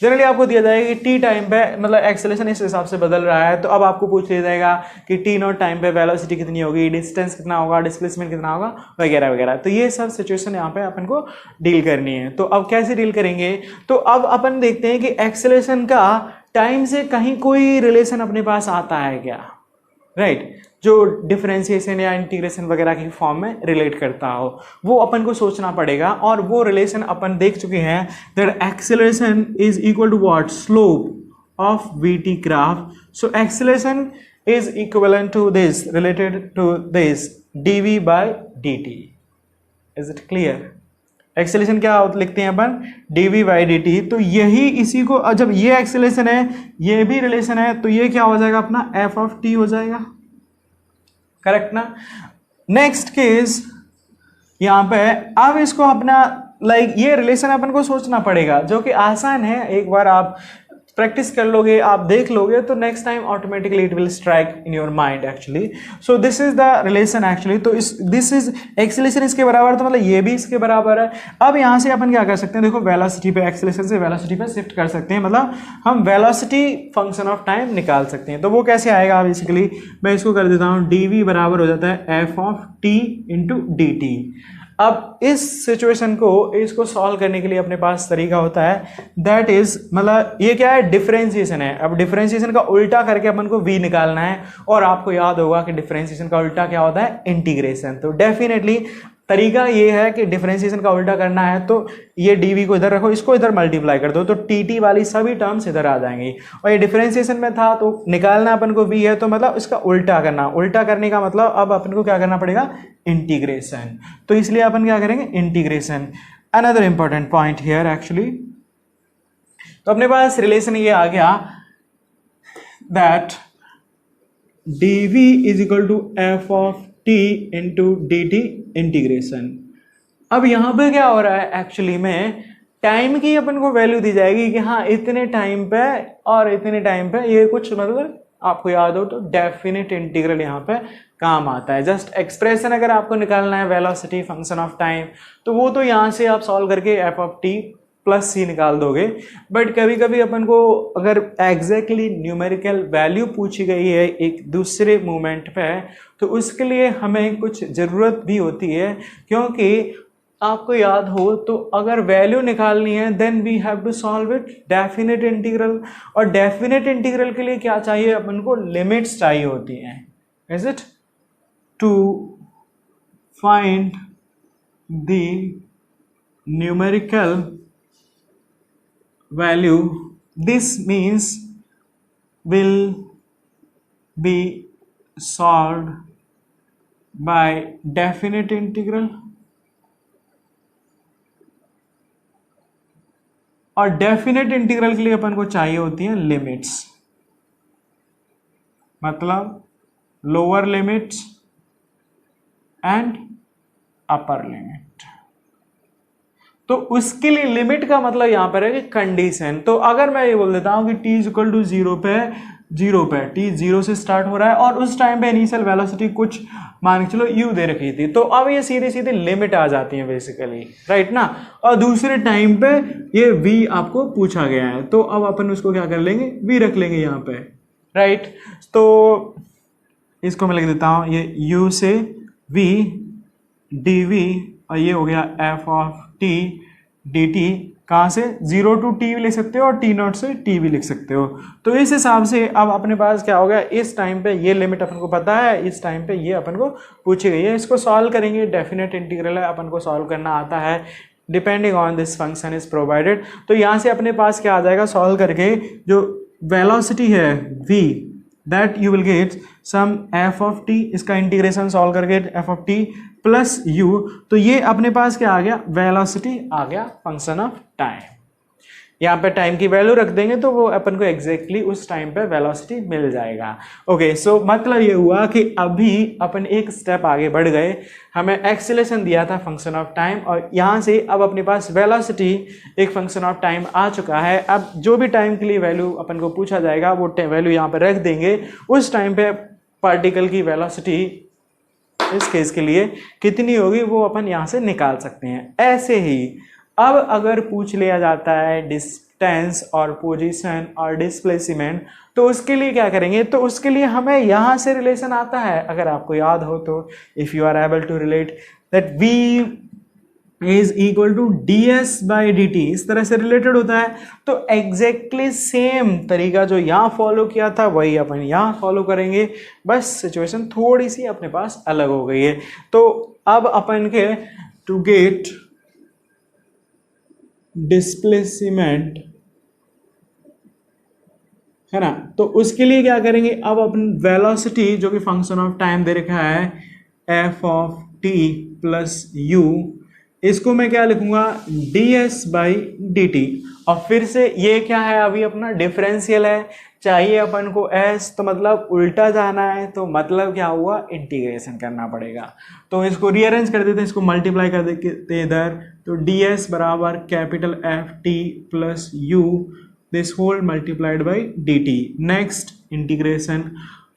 generally आपको दिया जाएगा कि टी टाइम पे मतलब एक्सेलरेशन इस हिसाब से बदल रहा है, तो अब आपको पूछ लिया जाएगा कि टी नॉट टाइम पे वेलोसिटी कितनी होगी, डिस्टेंस कितना होगा, डिस्प्लेसमेंट कितना होगा, वगैरह वगैरह। तो ये सब सिचुएशन यहाँ पे अपन को डील करनी है। तो अब कैसे डील करेंगे, तो अब अपन देखते हैं कि एक्सेलरेशन का टाइम से कहीं कोई रिलेशन अपने पास आता है क्या, राइट जो डिफरेंशिएशन या इंटीग्रेशन वगैरह की फॉर्म में रिलेट करता हो, वो अपन को सोचना पड़ेगा। और वो रिलेशन अपन देख चुके हैं, that acceleration is equal to what, slope of VT graph. So acceleration is equivalent to this, related to this dv by dt। Is it clear? Acceleration क्या लिखते हैं अपन, dv बाई dt। तो यही इसी को, जब ये एक्सेलरेशन है, ये भी रिलेशन है, तो ये क्या हो जाएगा अपना f ऑफ t हो जाएगा, करेक्ट ना। नेक्स्ट केस यहां पे, अब इसको अपना ये रिलेशन अपन को सोचना पड़ेगा, जो कि आसान है। एक बार आप प्रैक्टिस कर लोगे, आप देख लोगे, तो next time automatically it will strike in your mind actually. So this is the relation actually. तो दिस इज एक्सेलरेशन इसके बराबर, तो मतलब ये भी इसके बराबर है। अब यहाँ से अपन क्या कर सकते हैं, देखो वेलोसिटी पे, एक्सेलरेशन से वेलोसिटी पे शिफ्ट कर सकते हैं, मतलब हम वेलोसिटी फंक्शन ऑफ टाइम निकाल सकते हैं। तो वो कैसे आएगा, बेसिकली मैं इसको कर देता हूँ, dv बराबर हो जाता है f of t into d T. अब इस सिचुएशन को, इसको सॉल्व करने के लिए अपने पास तरीका होता है, दैट इज मतलब ये क्या है, डिफरेंशिएशन है। अब डिफरेंशिएशन का उल्टा करके अपन को v निकालना है, और आपको याद होगा कि डिफरेंशिएशन का उल्टा क्या होता है, इंटीग्रेशन। तो डेफिनेटली तरीका ये है कि डिफरेंशिएशन का उल्टा करना है, तो ये dv को इधर रखो, इसको इधर मल्टीप्लाई कर दो, तो टी वाली सभी टर्म्स इधर आ जाएंगी। और ये डिफरेंशिएशन में था, तो निकालना अपन को v है, तो मतलब इसका उल्टा करना, उल्टा करने का मतलब अब अपन को क्या करना पड़ेगा, इंटीग्रेशन। तो इसलिए अपन क्या करेंगे, integration. Another important point here actually, तो अपने पास रिलेशन ये आ गया that dv is equal to f of t into d t integration. अब यहाँ पे क्या हो रहा है एक्चुअली में, टाइम की अपन को वैल्यू दी जाएगी कि हाँ इतने टाइम पे और इतने टाइम पे ये कुछ, मतलब आपको याद हो तो डेफिनेट इंटीग्रल यहाँ पे काम आता है। जस्ट एक्सप्रेशन अगर आपको निकालना है वेलोसिटी फंक्शन ऑफ टाइम, तो वो तो यहाँ से आप सॉल्व करके f ऑफ t प्लस सी निकाल दोगे। बट कभी कभी अपन को अगर एग्जैक्टली न्यूमेरिकल वैल्यू पूछी गई है एक दूसरे मोमेंट पे, तो उसके लिए हमें कुछ ज़रूरत भी होती है, क्योंकि आपको याद हो तो अगर वैल्यू निकालनी है then we have to solve it definite integral. और डेफिनेट इंटीग्रल के लिए क्या चाहिए अपन को, लिमिट्स चाहिए होती हैं, is it, to find the numerical value, this means will be solved by definite integral। और डेफिनेट इंटीग्रल के लिए अपन को चाहिए होती हैं लिमिट्स, मतलब lower limits and upper limit. तो उसके लिए लिमिट का मतलब यहां पर है कि कंडीशन। तो अगर मैं ये बोल देता हूं कि t is equal to zero पे t जीरो से स्टार्ट हो रहा है, और उस टाइम पे इनिशियल वेलोसिटी कुछ मान के चलो u दे रखी थी, तो अब ये सीधे सीधे लिमिट आ जाती है बेसिकली, राइट ना। और दूसरे टाइम पे ये v आपको पूछा गया है, तो अब अपन उसको क्या कर लेंगे, v रख लेंगे यहाँ पे, राइट। तो इसको मैं लिख देता हूं, ये u से v dv, और ये हो गया f ऑफ t dt। कहाँ से, 0 टू t भी लिख सकते हो और t नॉट से t भी लिख सकते हो। तो इस हिसाब से अब अपने पास क्या हो गया, इस टाइम पे ये लिमिट अपन को पता है, इस टाइम पे ये अपन को पूछी गई है, इसको सॉल्व करेंगे। डेफिनेट इंटीग्रल है, अपन को सॉल्व करना आता है, depending on this function is provided. तो यहाँ से अपने पास क्या आ जाएगा, सॉल्व करके जो वेलोसिटी है v, that you will get some f of t, इसका इंटीग्रेशन सॉल्व करके f of t plus u, तो ये अपने पास क्या आ गया, वेलोसिटी आ गया फंक्शन ऑफ टाइम। यहाँ पे टाइम की वैल्यू रख देंगे तो वो अपन को एग्जैक्टली उस टाइम पे वेलोसिटी मिल जाएगा। ओके, सो मतलब ये हुआ कि अभी अपन एक स्टेप आगे बढ़ गए, हमें एक्सीलरेशन दिया था फंक्शन ऑफ टाइम, और यहाँ से अब अपने पास वेलोसिटी एक फंक्शन ऑफ टाइम आ चुका है। अब जो भी टाइम के लिए वैल्यू अपन को पूछा जाएगा वो वैल्यू यहाँ पर रख देंगे, उस टाइम पे पार्टिकल की वेलोसिटी इस केस के लिए कितनी होगी वो अपन यहाँ से निकाल सकते हैं। ऐसे ही अब अगर पूछ लिया जाता है डिस्टेंस और पोजीशन और डिस्प्लेसमेंट, तो उसके लिए क्या करेंगे, तो उसके लिए हमें यहाँ से रिलेशन आता है, अगर आपको याद हो तो, if you are able to relate that v is equal to ds by dt, इस तरह से रिलेटेड होता है। तो एग्जैक्टली सेम तरीका जो यहाँ फॉलो किया था वही अपन यहाँ फॉलो करेंगे, बस सिचुएशन थोड़ी सी अपने पास अलग हो गई है। तो अब अपन के टू गेट डिस्प्लेसमेंट है ना, तो उसके लिए क्या करेंगे, अब अपन वेलोसिटी जो कि फंक्शन ऑफ टाइम दे रखा है F of t plus you, इसको मैं क्या लिखूंगा, ds बाई डी टी। और फिर से ये क्या है, अभी अपना डिफरेंशियल है, चाहिए अपन को s, तो मतलब उल्टा जाना है, तो मतलब क्या हुआ, इंटीग्रेशन करना पड़ेगा। तो इसको रीअरेंज कर देते हैं, इसको मल्टीप्लाई कर देते इधर, तो ds बराबर capital f t plus u this whole multiplied by d t. Next integration,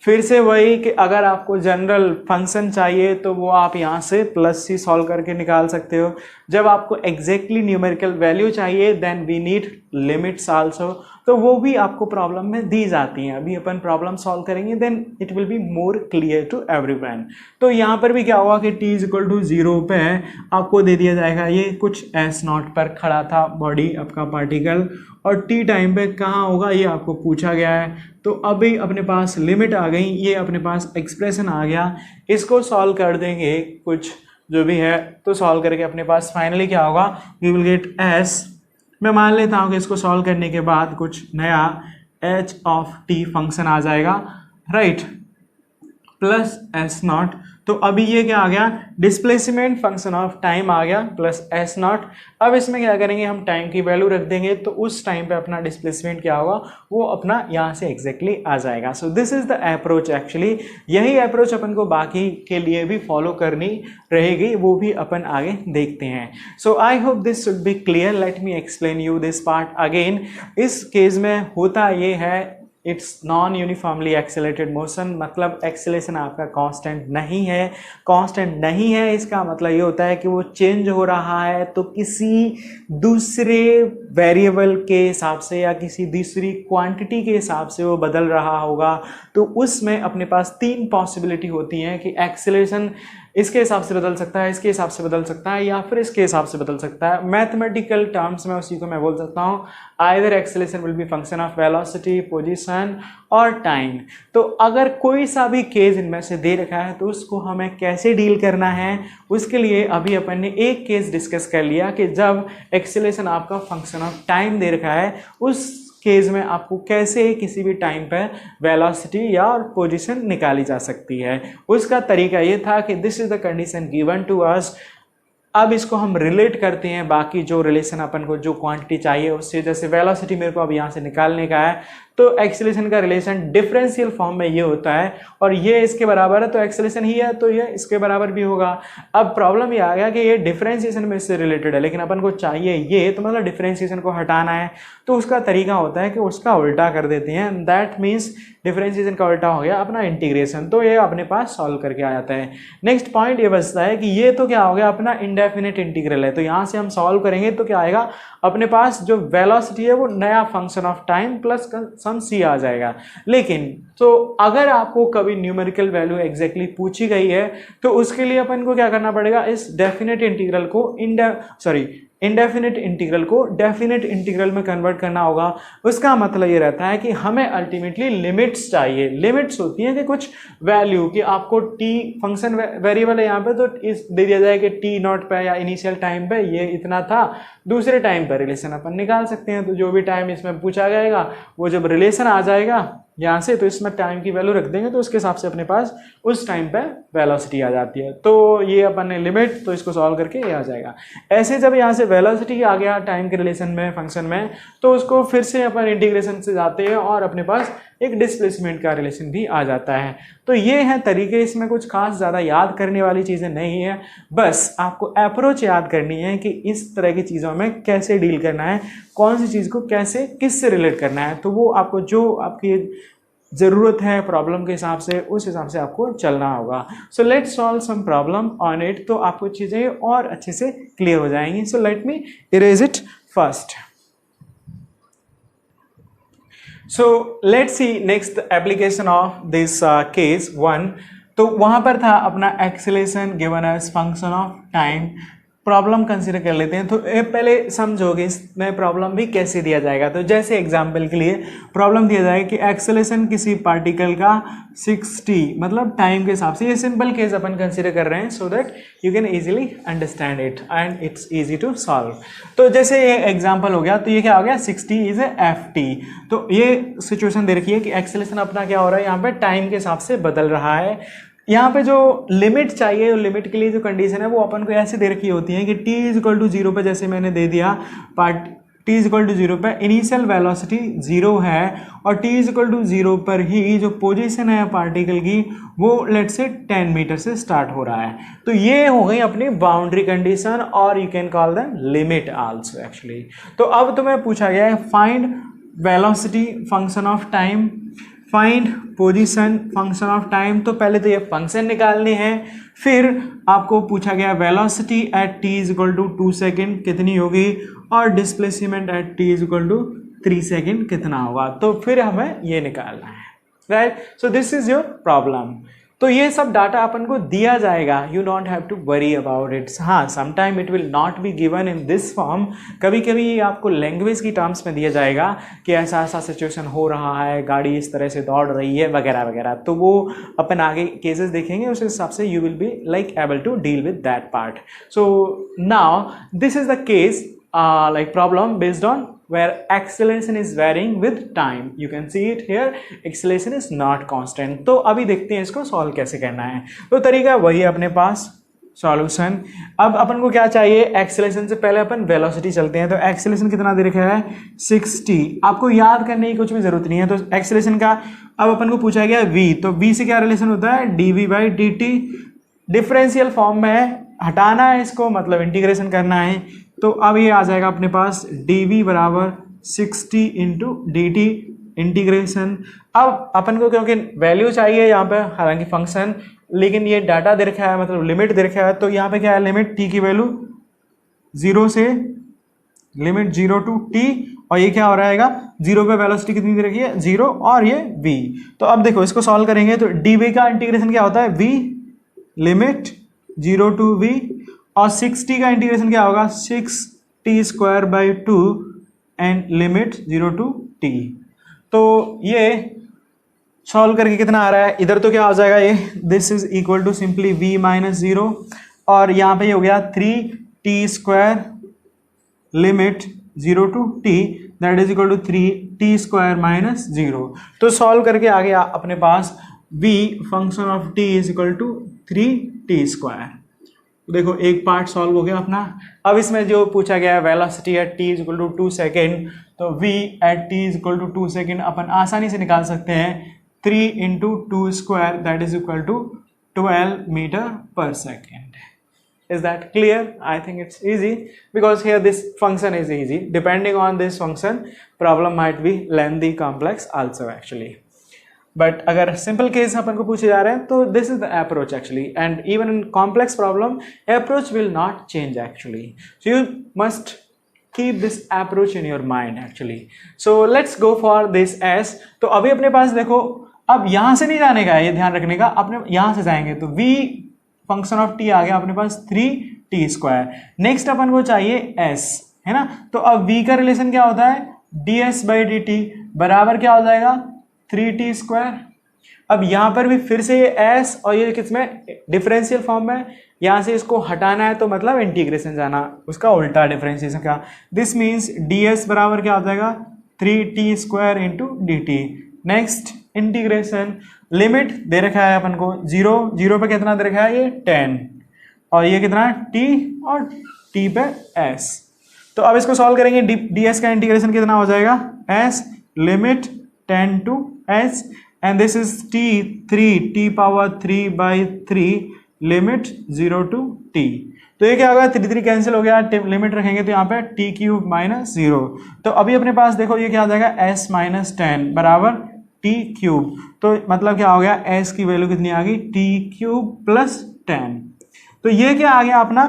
फिर से वही कि अगर आपको जनरल फंक्शन चाहिए तो वो आप यहाँ से प्लस सी सॉल्व करके निकाल सकते हो। जब आपको एग्जैक्टली न्यूमेरिकल वैल्यू चाहिए then we need limits also, तो वो भी आपको प्रॉब्लम में दी जाती हैं। अभी अपन प्रॉब्लम सॉल्व करेंगे then it will be more clear to everyone. तो यहाँ पर भी क्या हुआ कि t इज इक्वल टू 0 पे आपको दे दिया जाएगा, ये कुछ s0 पर खड़ा था बॉडी आपका पार्टिकल, और t टाइम पे कहाँ होगा ये आपको पूछा गया है। तो अभी अपने पास लिमिट आ गई, ये अपने पास एक्सप्रेशन आ गया, इसको सॉल्व कर देंगे कुछ जो भी है, तो सॉल्व करके अपने पास फाइनली क्या होगा, वी विल गेट s। मैं मान लेता हूँ कि इसको सॉल्व करने के बाद कुछ नया h ऑफ t फंक्शन आ जाएगा, राइट, प्लस s0। तो अभी ये क्या आ गया, डिस्प्लेसमेंट फंक्शन ऑफ टाइम आ गया प्लस s0। अब इसमें क्या करेंगे, हम टाइम की वैल्यू रख देंगे, तो उस टाइम पे अपना डिस्प्लेसमेंट क्या होगा, वो अपना यहाँ से एग्जैक्टली आ जाएगा। सो this is the approach, actually यही अप्रोच अपन को बाकी के लिए भी फॉलो करनी रहेगी, वो भी अपन आगे देखते हैं। So I hope this should be clear, let me explain you this part again. इस केस में होता ये है, it's non uniformly accelerated motion, मतलब एक्सेलरेशन आपका कांस्टेंट नहीं है। कांस्टेंट नहीं है इसका मतलब ये होता है कि वो चेंज हो रहा है, तो किसी दूसरे वेरिएबल के हिसाब से या किसी दूसरी क्वांटिटी के हिसाब से वो बदल रहा होगा। तो उसमें अपने पास तीन पॉसिबिलिटी होती हैं कि एक्सेलरेशन इसके हिसाब से बदल सकता है, इसके हिसाब से बदल सकता है, या फिर इसके हिसाब से बदल सकता है। मैथमेटिकल टर्म्स में उसी को मैं बोल सकता हूँ, either acceleration will be function of velocity, position और टाइम। तो अगर कोई सा भी केस इनमें से दे रखा है तो उसको हमें कैसे डील करना है, उसके लिए अभी अपन ने एक केस डिस्कस कर लिया कि जब एक्सेलरेशन आपका फंक्शन ऑफ टाइम दे रखा है, उस केस में आपको कैसे किसी भी टाइम पर वेलोसिटी या पोजीशन निकाली जा सकती है। उसका तरीका ये था कि this is the condition given to us. अब इसको हम रिलेट करते हैं बाकी जो रिलेशन अपन को जो क्वांटिटी चाहिए उससे, जैसे वेलोसिटी मेरे को अब यहाँ से निकालने का है, तो एक्सेलरेशन का रिलेशन डिफरेंशियल फॉर्म में ये होता है, और ये इसके बराबर है तो एक्सेलरेशन ही है, तो ये इसके बराबर भी होगा। अब प्रॉब्लम ये आ गया कि ये डिफरेंशिएशन में इससे रिलेटेड है, लेकिन अपन को चाहिए ये, तो मतलब डिफरेंशिएशन को हटाना है, तो उसका तरीका होता है कि उसका उल्टा कर देते हैं। दैट मीन्स डिफरेंशिएशन का उल्टा हो गया अपना इंटीग्रेशन, तो ये अपने पास सॉल्व करके आ जाता है। नेक्स्ट पॉइंट ये बचता है कि ये तो क्या हो गया, अपना इंडेफिनिट इंटीग्रल है, तो यहाँ से हम सॉल्व करेंगे तो क्या आएगा, अपने पास जो वेलोसिटी है वो नया function of time plus some c आ जाएगा। लेकिन तो अगर आपको कभी न्यूमेरिकल वैल्यू एग्जैक्टली पूछी गई है तो उसके लिए अपन को क्या करना पड़ेगा, इस डेफिनेट इंटीग्रल को इंडेफिनिट इंटीग्रल को डेफिनेट इंटीग्रल में कन्वर्ट करना होगा। उसका मतलब ये रहता है कि हमें अल्टीमेटली लिमिट्स चाहिए। लिमिट्स होती हैं कि कुछ वैल्यू कि आपको t फंक्शन वेरिएबल है यहाँ पे, तो इस दे दिया जाए कि t नॉट पे या इनिशियल टाइम पे ये इतना था, दूसरे टाइम पर रिलेशन अपन निकाल सकते हैं। तो जो भी टाइम इसमें पूछा जाएगा वो जब रिलेशन आ जाएगा यहाँ से, तो इसमें टाइम की वैल्यू रख देंगे तो उसके हिसाब से अपने पास उस टाइम पे वेलोसिटी आ जाती है। तो ये अपन ने लिमिट, तो इसको सॉल्व करके ये आ जाएगा। ऐसे जब यहाँ से वेलोसिटी आ गया टाइम के रिलेशन में, फंक्शन में, तो उसको फिर से अपन इंटीग्रेशन से जाते हैं और अपने पास एक डिस्प्लेसमेंट का रिलेशन भी आ जाता है। तो ये है तरीके, इसमें कुछ खास ज़्यादा याद करने वाली चीज़ें नहीं है, बस आपको अप्रोच याद करनी है कि इस तरह की चीज़ों में कैसे डील करना है, कौन सी चीज़ को कैसे किससे रिलेट करना है। तो वो आपको जो आपकी ज़रूरत है प्रॉब्लम के हिसाब से, उस हिसाब से आपको चलना होगा। So let's solve some problem on it, तो आपको चीज़ें और अच्छे से क्लियर हो जाएंगी। So let me erase it first. So let's see next application of this case 1। तो वहाँ पर था अपना acceleration given as function of time. Problem consider कर लेते हैं। तो पहले समझोगे इसमें प्रॉब्लम भी कैसे दिया जाएगा। तो जैसे एग्जांपल के लिए प्रॉब्लम दिया जाएगा कि एक्सेलेरेशन किसी पार्टिकल का 60 मतलब टाइम के हिसाब से, ये सिंपल केस अपन कंसीडर कर रहे हैं so that you can easily understand it and it's easy to solve. तो जैसे ये एग्जांपल हो गया, तो ये क्या हो गया, 60 इज ए ft। तो ये सिचुएशन दे रखी है कि एक्सेलेरेशन अपना क्या हो रहा है, यहाँ पे टाइम के हिसाब से बदल रहा है। यहाँ पे जो लिमिट चाहिए, लिमिट के लिए जो कंडीशन है वो अपन को ऐसे दे रखी होती है कि t इज इक्वल टू 0 पे, जैसे मैंने दे दिया part t is equal to 0 पे इनिशियल वेलोसिटी 0 है और t इज इक्वल टू 0 पर ही जो पोजीशन है पार्टिकल की वो लेट्स से 10 मीटर से स्टार्ट हो रहा है। तो ये हो गई अपनी बाउंड्री कंडीशन और you can call them limit also actually. तो अब तुम्हें पूछा गया है find velocity function of time, find position function of time. तो पहले तो ये फंक्शन निकालने हैं, फिर आपको पूछा गया velocity at t is equal to 2 second कितनी होगी और displacement at t is equal to 3 second कितना होगा। तो फिर हमें ये निकालना है, right. So this is your problem. तो ये सब डाटा अपन को दिया जाएगा, you don't have to worry about it. हाँ, sometime it will not be given in this form, कभी कभी ये आपको लैंग्वेज की टर्म्स में दिया जाएगा कि ऐसा ऐसा सिचुएशन हो रहा है, गाड़ी इस तरह से दौड़ रही है वगैरह वगैरह। तो वो अपन आगे केसेस देखेंगे, उस हिसाब से you will be like able to deal with that part. So now this is the case like problem based on where acceleration is varying with time. You can see it here, acceleration is not constant। तो अभी देखते हैं इसको solve कैसे करना है। तो तरीका वही है अपने पास, सॉल्यूशन। अब अपन को क्या चाहिए, एक्सेलरेशन से पहले अपन वेलोसिटी चलते हैं। तो एक्सेलरेशन कितना दे रखा है, 60। आपको याद करने की कुछ भी जरूरत नहीं है। तो एक्सेलरेशन का अब अपन को पूछा गया v, तो v से क्या रिलेशन होता है, dv by dt। Differential form में है, हटाना है इसको, मतलब इंटीग्रेशन करना है। तो अब ये आ जाएगा अपने पास dv बराबर 60 इंटू dt इंटीग्रेशन। अब अपन को क्योंकि वैल्यू चाहिए यहाँ पे, हालांकि फंक्शन, लेकिन ये डाटा दे रखा है, मतलब लिमिट दे रखा है। तो यहाँ पे क्या है, लिमिट t की वैल्यू 0 से लिमिट 0 टू t, और ये क्या हो रहेगा, 0 पे वेलोसिटी कितनी दे रखी है, 0, और ये v। तो अब देखो इसको सॉल्व करेंगे तो dv का इंटीग्रेशन क्या होता है, v लिमिट 0 टू v, और 60 का इंटीग्रेशन क्या होगा, 6t square by 2 and limit 0 to t। तो ये सॉल्व करके कितना आ रहा है, इधर तो क्या हो जाएगा ये, this is equal to simply v minus 0, और यहाँ पे ये हो गया 3t square limit 0 to t that is equal to 3t square minus 0। तो सॉल्व करके आ गया अपने पास v function of t is equal to 3t square. देखो एक पार्ट सॉल्व हो गया अपना। अब इसमें जो पूछा गया है velocity at t is equal to 2 second, तो v एट t is equal to 2 second अपन आसानी से निकाल सकते हैं, 3 into 2 square that is equal to 12 metre per second. Is that clear? I think it's easy because here this function is easy. Depending on this function, problem might be lengthy, complex also actually. But अगर simple case अपन को पूछे जा रहे हैं तो this is the approach actually, and even in complex problem approach will not change actually. So you must keep this approach in your mind actually. So let's go for this S. तो अभी अपने पास देखो, अब यहाँ से नहीं जाने का है, ये ध्यान रखने का, अपने यहाँ से जाएंगे तो v फंक्शन ऑफ t आ गया अपने पास 3t स्क्वायर। नेक्स्ट अपन को चाहिए s, है ना। तो अब v का रिलेशन क्या होता है, ds बाई dt बराबर क्या हो जाएगा, 3t स्क्वायर। अब यहाँ पर भी फिर से ये s और ये किसमें, डिफरेंशियल फॉर्म में, यहाँ से इसको हटाना है तो मतलब इंटीग्रेशन जाना, उसका उल्टा डिफरेंशिएशन का। दिस मीन्स ds बराबर क्या हो जाएगा, 3t square into dt। Next integration limit दे रखा है अपन को 0, 0 पे कितना दे रखा है ये 10 और ये कितना है t और t पे s। तो अब इसको सॉल्व करेंगे, ds का इंटीग्रेशन कितना हो जाएगा s limit 10 to s and this is t power 3 by 3 limit 0 to t। तो ये क्या होगा 3 कैंसिल हो गया, लिमिट रखेंगे तो यहाँ पे t क्यूब माइनस 0। तो अभी अपने पास देखो ये क्या आ जाएगा s माइनस 10 बराबर t क्यूब। तो मतलब क्या हो गया s की वैल्यू कितनी आ गई t क्यूब प्लस 10। तो ये क्या आ गया अपना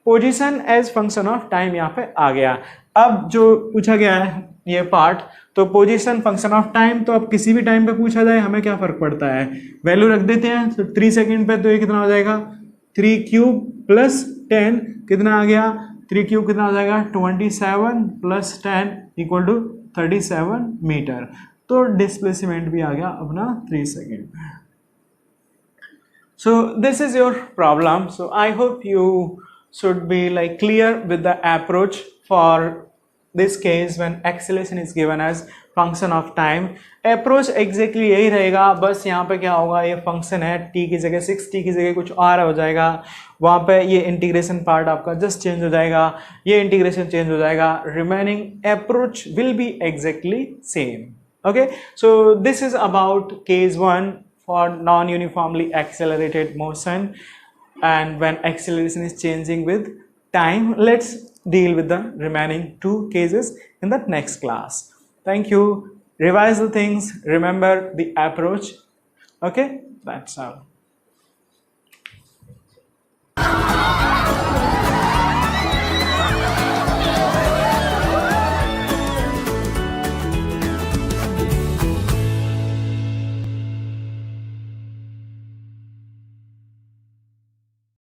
position as function of time यहाँ पे आ गया। अब जो पूछा गया है ये पार्ट, तो पोजीशन फंक्शन ऑफ टाइम, तो अब किसी भी टाइम पे पूछा जाए हमें क्या फर्क पड़ता है, वैल्यू रख देते हैं। तो 3 सेकंड पे तो ये कितना हो जाएगा 3 क्यूब प्लस 10 कितना आ गया 3 क्यूब कितना आ जाएगा 27 प्लस 10 इक्वल टू 37 मीटर। तो डिस्प्लेसमेंट भी आ गया अपना 3 second. So this is your problem. So I hope you should be like clear with the approach for this case when acceleration is given as function of time. Approach exactly यही रहेगा, बस यहाँ पे क्या होगा ये फंक्शन है t की जगह 6t की जगह कुछ और हो जाएगा, वहाँ पे ये इंटीग्रेशन पार्ट आपका जस्ट चेंज हो जाएगा, ये इंटीग्रेशन चेंज हो जाएगा, remaining approach will be exactly same. Okay, so this is about case 1 for non-uniformly accelerated motion and when acceleration is changing with time. Let's deal with the remaining 2 cases in the next class. Thank you. Revise the things, remember the approach. Okay, that's all.